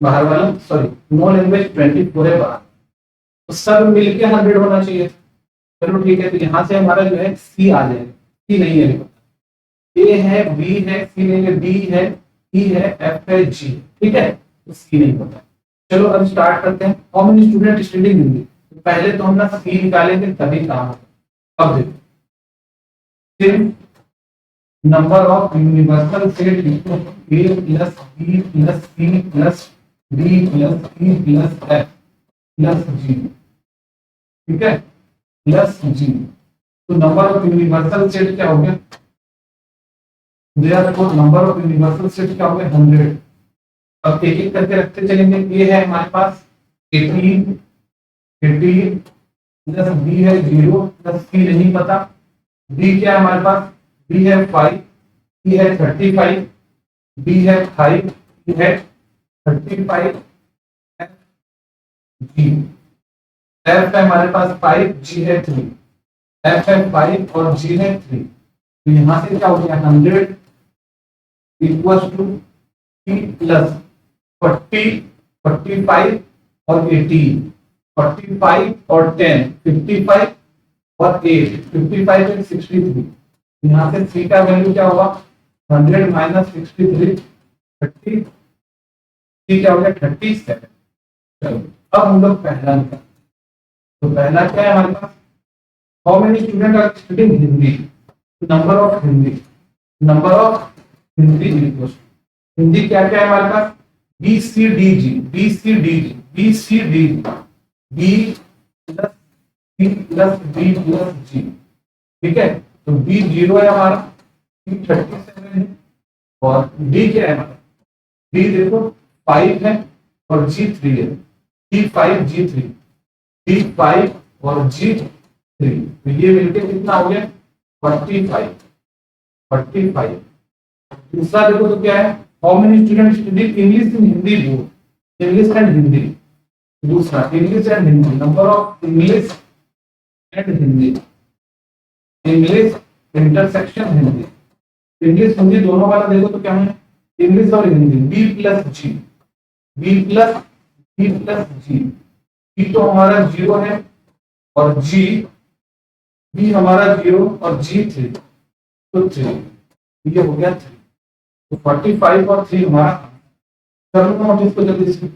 बाहर वाला सॉरी नॉन लैंग्वेज 24 है बाहर, तो सब मिलके 100 होना चाहिए। चलो ठीक है, तो यहाँ से हमारा जो है सी आ जाएगा, सी नहीं है, ए है बी है सी नहीं है, बी है ई है एफ है जी, ठीक है तो सी नहीं पता। चलो अब स्टार्ट करते हैं, how many student studying Hindi, पहले तो हम ना सी निकालेंगे तभी काम होगा। अब देखो number of universal set equal to A plus B plus C plus D plus E plus F plus G, ठीक है प्लस जी। तो नंबर ऑफ यूनिवर्सल सेट क्या हो गया, therefore number of universal set क्या हो गया 100। अब एक एक करके रखते चलेंगे, ये है हमारे पास 18 प्लस बी है 0 प्लस सी नहीं पता, डी क्या है हमारे पास, बी है 5, ई है 35, बी है 5, ई है 35, जी एफ है हमारे पास 5, जी है 3, एफ है 5 और जी है 3, तो यहां से क्या हो गया 100 इक्वल टू सी प्लस 40 45 और 18, 45 और 10 55 और 8 55 एंड 63, यहाँ से सी का वैल्यू क्या होगा 100 माइनस 63 30, सी क्या हो गया 37। चलो अब हम लोग पहला निकाल, तो पहला क्या है हमारे पास, how many student are studying Hindi, number of Hindi, number of Hindi equals, Hindi क्या क्या है हमारे पास B C D G, B C D G, B C D G, B plus C plus D plus G, ठीक है तो बी 0 है हमारा, सी 37 है और डी क्या है हमारा, डी देखो 5 है और जी 3 है, डी 5 जी 3, डी 5 और जी 3, तो ये मिलके कितना हो गया 45 45। दूसरा देखो तो क्या है, how many student study English in Hindi both, English and Hindi, दूसरा English and Hindi, number of English and Hindi, English intersection Hindi. English Hindi दोनों वाला देखो तो क्या है, इंग्लिश और Hindi B plus G, B plus G. B तो हमारा 0 है और जी, बी हमारा 0 और जी 3, तो 3, ये हो गया 3। तो 45 और 3 हमारा, कर लो नोट इसको जल्दी से।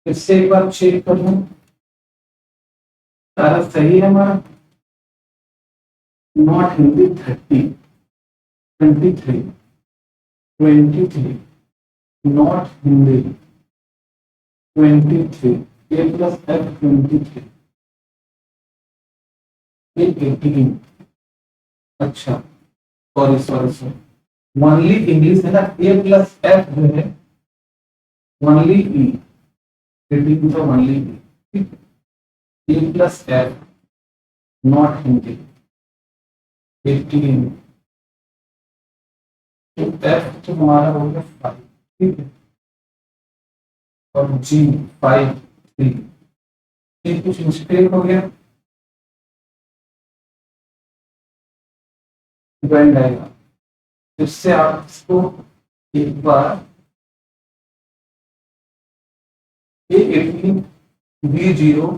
इससे एक बार चेक कर लूं, सारा सही है हमारा। Not Hindi 30, 23, 23, not Hindi 23, A plus F 23, ए 18। अच्छा, sorry sorry sorry, only English है ना, ए प्लस एफ जो है ओनली ई, 18 तो ओनली ई, ठीक है। ए प्लस एफ नॉट हिंदी 18, तो एफ तो हमारा हो गया 5, ठीक है, और जी 5 3। ये कुछ मिस्टेक हो गया, ब्लेंड आएगा, जिससे आप इसको एक बार ए 18 बी 0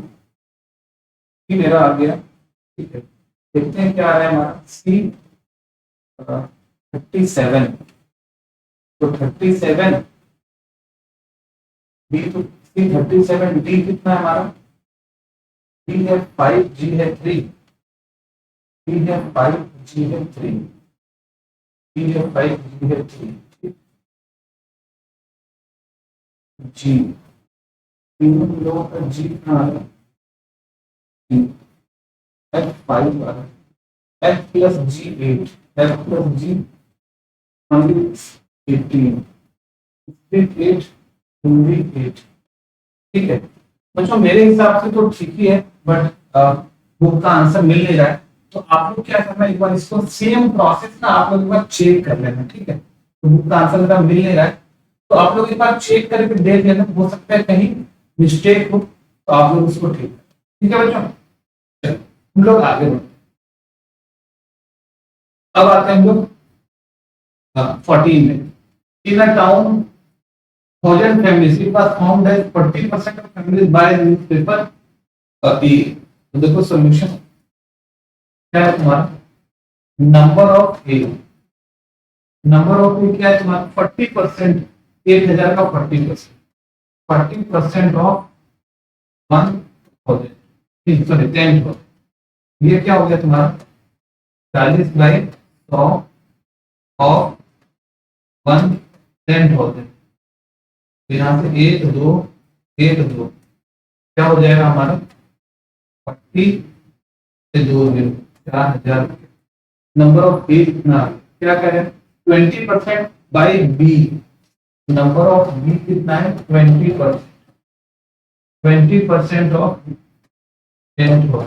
ही मेरा आ गया, ठीक है। देखते हैं क्या आ रहा है हमारा, सी 37, तो 37 बी, तो सी 37, डी कितना है हमारा, डी है 5 जी है 3, डी है 5 जी है 3, डी है 5 जी है 3, जी तीनों लोगों का जी कितना आ रहा है, एफ 5 आ रहा है, एफ प्लस जी 8, एफ प्लस जी 18, 8 हिंदी 8, ठीक है। बच्चों मेरे हिसाब से तो ठीक ही है, बट बुक का आंसर मिल नहीं रहा है, तो आप लोग क्या करना, एक बार इसको सेम प्रोसेस ना आप लोग एक बार चेक कर लेना, ठीक है। तो बुक का आंसर मेरा मिल नहीं रहा है, तो आप लोग एक बार चेक करके देख लेना, हो सकता है कहीं मिस्टेक हो, तो आप लोग उसको ठीक है, ठीक है बच्चों। चलो हम लोग आगे बढ़ते, अब आते हैं हम लोग 14 में। इन अ town 1000 families, it was found that 40% of families buy newspaper a। तो देखो सॉल्यूशन क्या है तुम्हारा, number of A, number of A क्या है तुम्हारा 40%, 1000 का 40%, 40% ऑफ 1000, सॉरी 10,000, ये क्या हो गया तुम्हारा 40/100 ऑफ 10,000। यहाँ से 1 2 1 2 क्या हो जाएगा हमारा 40 से 2 0, 4000। नंबर ऑफ ए कितना, क्या करें 20% by B, number of B कितना है 20%, 20% ऑफ 10,000।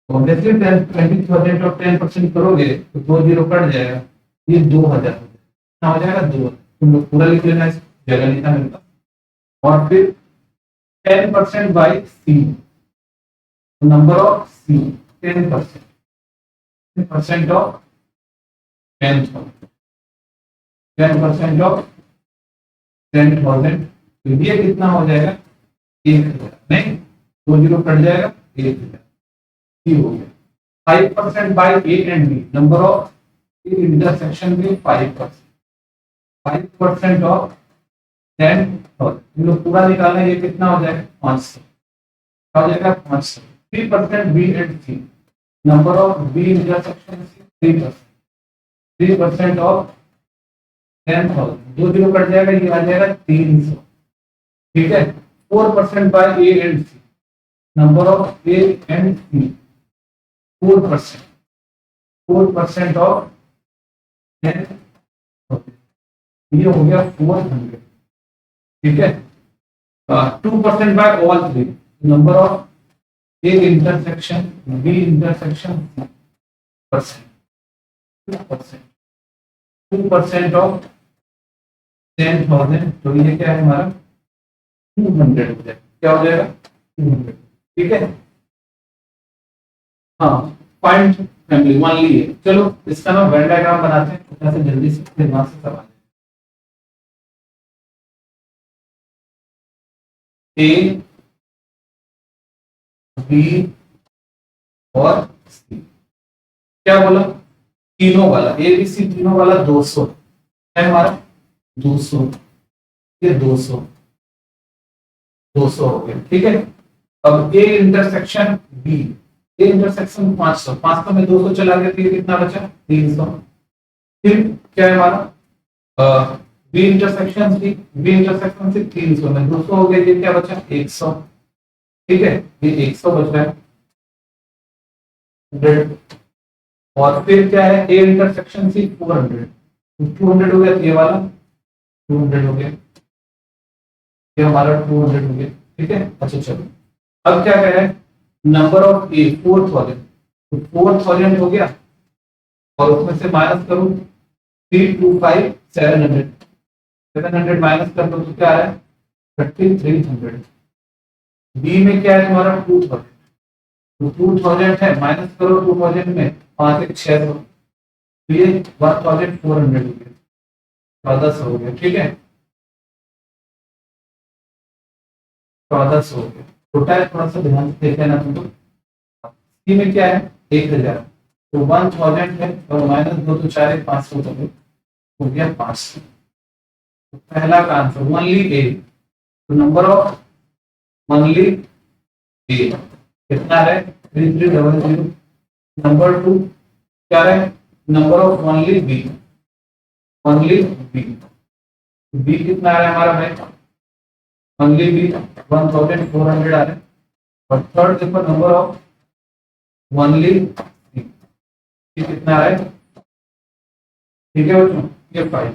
ऑब्वियसली 20% ऑफ 10% करोगे तो 2 0 कट जाएगा, ये 2000 कितना हो जाएगा 2। तुम लोग पूरा लिख लेना, इस जगह लिखा मेरे पास। और फिर 10% by C, number of C 10%, 10% of 10,000, 10% of 10,000, तो ये कितना हो जाएगा 1,000, नहीं 2 0 कट जाएगा 1,000, ये हो गया। 5% by A and B, number of intersection में 5%, 5% ऑफ 10,000, हम लोग पूरा निकालना, ये कितना हो जाएगा 500, क्या हो जाएगा 500। 3% B and C, number of B intersection 3%, 3% of 10,000, 2 0 कट जाएगा, ये आ जाएगा 300, ठीक है। 4% by A and C. Number of A and C 4%. 4% of 10. ये हो गया 400. ठीक है. 2% by all three. Number of A intersection B intersection percent. 2%. 2% of 10,000. तो ये क्या है हमारा 200 हो जाएगा. क्या हो जाएगा 200. ठीक है. हाँ, फाइंड फैमिली ओनली है. चलो इसका ना वेन डायग्राम बनाते हैं छोटा सा जल्दी से, दिमाग से सवाल. ए बी और सी. क्या बोला तीनों वाला ए बी सी तीनों वाला 200 है हमारा. 200 ये 200 200 हो गया. ठीक है. अब A intersection B. A intersection 500. 500 में 200 चला गया तो ये कितना बचा 300. फिर क्या है हमारा B intersection C. B intersection से 300 में 200 हो गया. ये क्या बचा 100. ठीक है. ये 100 बच रहा है 100. और फिर क्या है ए इंटरसेक्शन सी 400. 200 हो गया. ये वाला 200 हो गया. ये हमारा 200 हो गया. ठीक है. अच्छा चलो अब क्या कह रहा है नंबर ऑफ ए 4000. तो 4000 हो गया और उसमें से माइनस करूं 325 700. 700 माइनस कर दो तो क्या आ रहा है 3300. बी में क्या है तुम्हारा 2000. तो 2000 है माइनस करो 2000 में 5 एक 600. तो ये 1400 हो गया. 1400 हो गया. ठीक है. 1400 हो गया. छोटा है थोड़ा सा ध्यान से देख लेना तुम लोग. सी में क्या है 1000. तो 1000 है और माइनस 2 तो 4 500 हो गया 500. तो पहला का आंसर ओनली ए. तो नंबर ऑफ ओनली ए कितना है 3300. नंबर 2 क्या है number of only B. Only B. B कितना आ रहा है हमारा भाई ओनली बी 1400 आ रहा है. और थर्ड देखो नंबर ऑफ ओनली सी कितना आ रहा है. ठीक है बच्चों ये 5.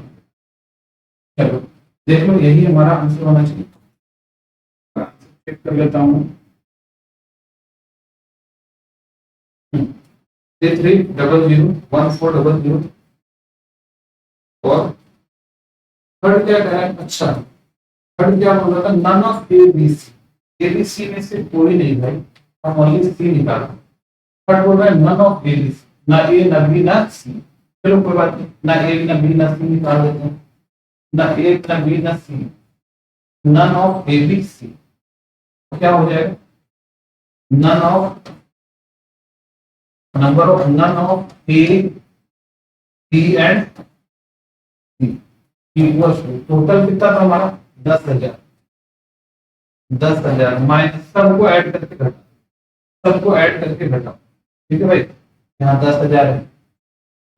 चलो देख लो यही हमारा आंसर होना चाहिए. चेक कर लेता हूँ. 3300 और थर्ड क्या कह रहा है. अच्छा थर्ड क्या बोल रहा था none of A B C. A B C में से कोई नहीं भाई हम ओनली सी निकाला. थर्ड बोल रहा है none of A B C. ना ए ना बी ना सी. चलो कोई बात नहीं ना ए ना बी ना सी निकाल देते हैं. ना ए ना बी ना C. None of A B C क्या हो जाएगा none of number of none of A B and C equals to total कितना था हमारा 10,000. 10,000 माइनस सबको ऐड करके घटा. सबको ऐड करके घटाओ. ठीक है भाई यहाँ 10,000 है.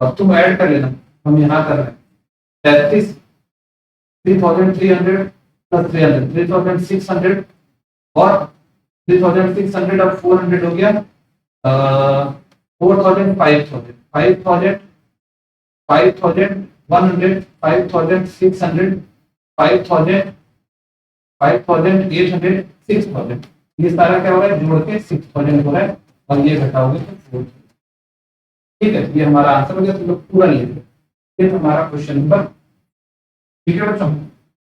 अब तुम ऐड कर लेना. हम यहाँ कर रहे हैं 3300 प्लस 300 3600 और 3600 अब 400 हो गया 4000 5000 5000 5100 5600 5000 5800 6000. ये सारा क्या हो रहा है जोड़ के 6000 हो रहा है और ये घटाओगे तो 4000. ठीक है. ये हमारा आंसर हो गया. तुम लोग पूरा लिख लो. ये हमारा क्वेश्चन नंबर. ठीक है बच्चों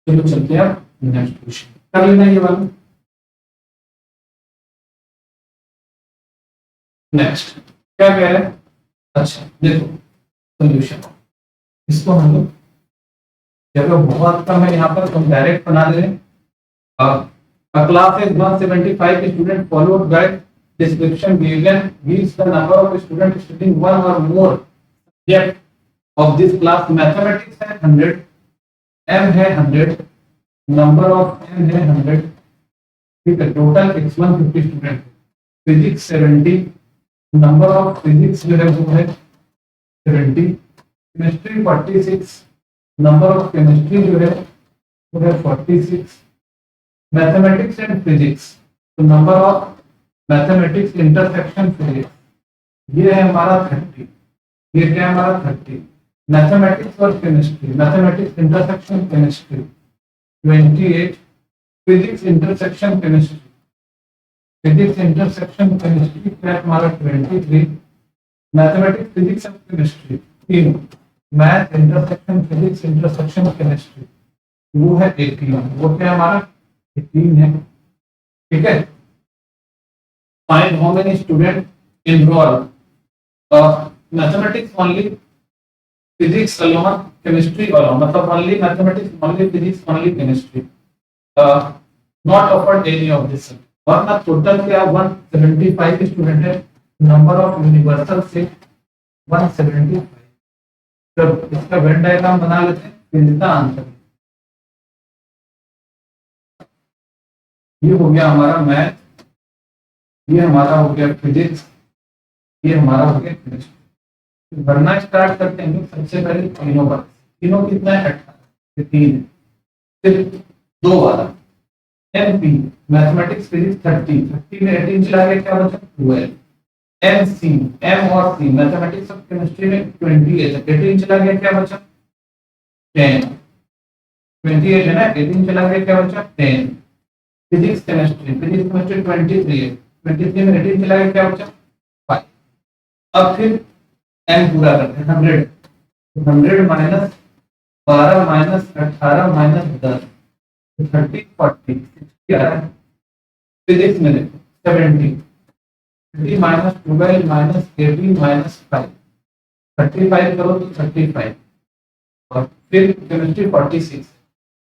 चलो चलते हैं नेक्स्ट क्वेश्चन कर लेना ये वाला. नेक्स्ट क्या कह रहा है. अच्छा देखो सोल्यूशन इसको हम लोग जगह बहुत कम है यहाँ पर तुम डायरेक्ट बना दे रहे हैं. A class is 175 students followed by description given gives the number of students studying one or more subject of this class. Mathematics है 100, M है 100, number of M है 100. ठीक है. Total x 150 student. Physics 70, number of physics जो है वो है 70. केमिस्ट्री 46, नंबर ऑफ केमिस्ट्री जो है वो है 46. मैथमेटिक्स एंड फिजिक्स, तो number of mathematics intersection physics, ये है हमारा 30, ये क्या है हमारा 30। मैथमेटिक्स और chemistry, mathematics intersection chemistry 28, physics intersection chemistry, physics intersection chemistry क्या है हमारा 23। Mathematics physics and chemistry 3, math intersection physics intersection chemistry वो है 18, वो क्या है हमारा 18 है। ठीक है, find how many student enroll mathematics only, physics alone, chemistry alone, मतलब only mathematics, only physics, only chemistry, not offered any of this. वरना टोटल क्या 175 स्टूडेंट है, नंबर ऑफ यूनिवर्सल से 175। जब इसका वेन डायग्राम बना लेते हैं फिर इसका आंसर, ये हो गया हमारा मैथ, ये हमारा हो गया फिजिक्स, ये हमारा हो गया केमिस्ट्री। भरना स्टार्ट करते हैं सबसे पहले तीनों पर, तीनों कितना है 18, 3 है, फिर 2 वाला एमपी मैथमेटिक्स फिजिक्स 30, 30 में 18 चला गया क्या बचा 12, एमसी एम और सी मैथमेटिक्स और केमिस्ट्री में 28 है, 18 चला गया क्या बचा 10, 28 है ना, 18 चला गया क्या बचा 10। फिजिक्स केमिस्ट्री 23 है, 23 में 18 चला गया क्या बचा 5। अब फिर एम पूरा करते हैं 100, 100 माइनस 12 माइनस 18 माइनस 10, 30 40 60 आ रहा है। फिजिक्स में देखो 70, 30 माइनस 12 माइनस 18 माइनस 5, 35 करो तो 35, और फिर केमिस्ट्री 46,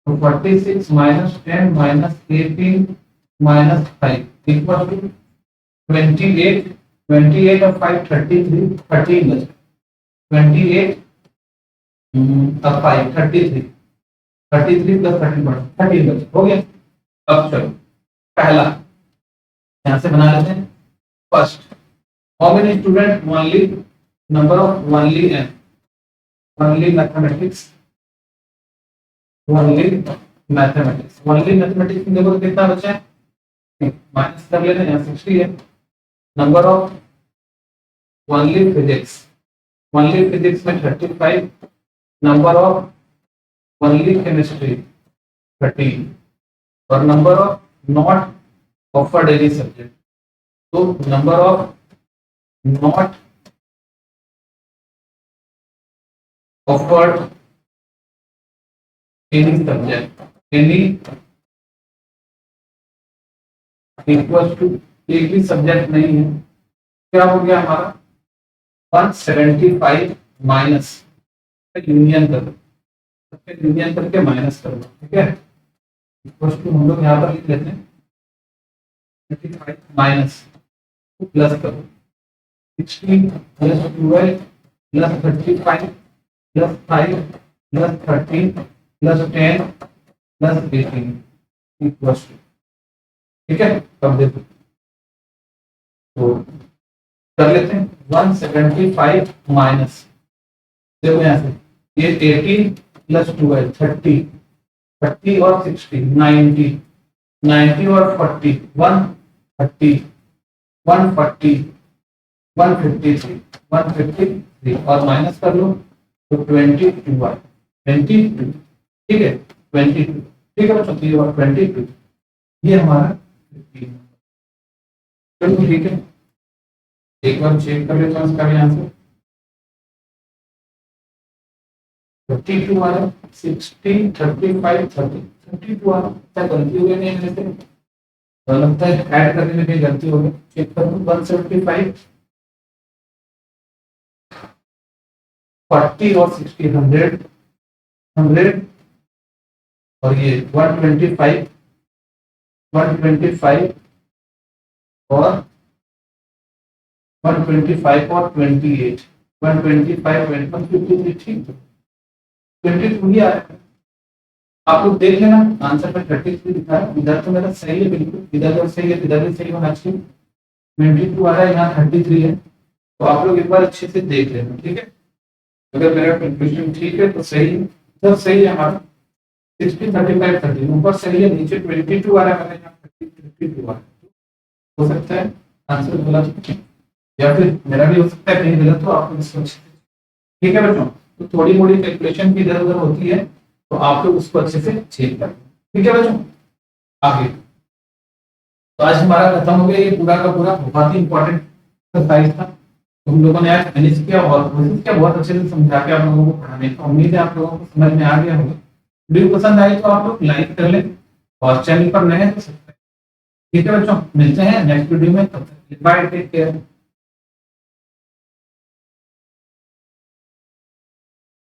तो 46 minus 10 minus 18 minus 5 equal to 28, 28 और 5 33, 13 बचा, 28 अब 5 33, 33 प्लस 30 बचा 13 बचा, हो गया। अब चलो पहला यहां से बना लेते हैं। First, how many student only, number of only an, only mathematics, only mathematics, only mathematics में देखो कितना बचा है, माइनस कर लेते हैं, यहाँ 60 है। Number of only physics, only physics में 35, नंबर ऑफ ओनली केमिस्ट्री 13, और number of not offered any subject, तो number of not offered any subject, any equal to, एक भी सब्जेक्ट नहीं है, क्या हो गया हमारा 175 माइनस, यूनियन कर दो, यूनियन करके माइनस कर दो, ठीक है। इक्वल टू हम लोग यहाँ पर लिख लेते हैं 35 माइनस प्लस करो 16 plus 12 plus 35 plus 5 plus 13 plus 10 plus 18 equal to, ठीक है। अब देखो तो कर लेते हैं 175 माइनस, देखो यहाँ से ये 18 प्लस 12 30, 30 और 60 90, 90 और 40 130, 140 153, 153 और माइनस कर लो तो 22 आए, 22, ठीक है 22, ठीक है बच्चों, ये और 22 ये हमारा 15, चलो ठीक है। एक बार चेक कर लेते हैं इसका भी आंसर, 52 आ रहा है, 60 35 30 32 आ रहा है, क्या गलती हो गई नहीं मेरे से, तो लगता है ऐड करने में कहीं गलती हो गई, चेक कर लो 175 40 और 60 100 100 और ये 125 125 और 125 और 28 125 153, ठीक 22 ही आ रहा है। आप लोग देख लेना आंसर में 33 दिखा है, इधर तो मेरा सही है बिल्कुल, इधर तो सही है, इधर भी सही होना चाहिए, 22 आ रहा है, यहाँ 33 है, तो आप लोग एक बार अच्छे से देख लेना, ठीक है। अगर मेरा कंफ्यूजन ठीक है तो सही, इधर सही है हमारा, 60, 35, 30 ऊपर सही है, नीचे 22 आ रहा है, यहाँ 32 आ रहा है, हो सकता है आंसर गलत हो, या फिर मेरा भी हो सकता है कहीं गलत हो, आपको इसको ठीक है बच्चों। तो थोड़ी मोड़ी कैलकुलेशन की इधर उधर होती है, तो आप लोग उसको अच्छे से चेक करें, ठीक है बच्चों। आगे तो आज हमारा खत्म हो गया ये पूरा का पूरा, बहुत ही इंपॉर्टेंट एक्सरसाइज था। तो हम लोगों ने आज फिनिश किया और कोशिश किया बहुत अच्छे से समझा के आप लोगों को पढ़ाने का। उम्मीद है आप लोगों को समझ में आ गया होगा। वीडियो पसंद आई तो आप लोग लाइक कर लें और चैनल पर नए हैं तो सब्सक्राइब। ठीक है बच्चों, मिलते हैं नेक्स्ट वीडियो में, तब तक बाय, टेक केयर।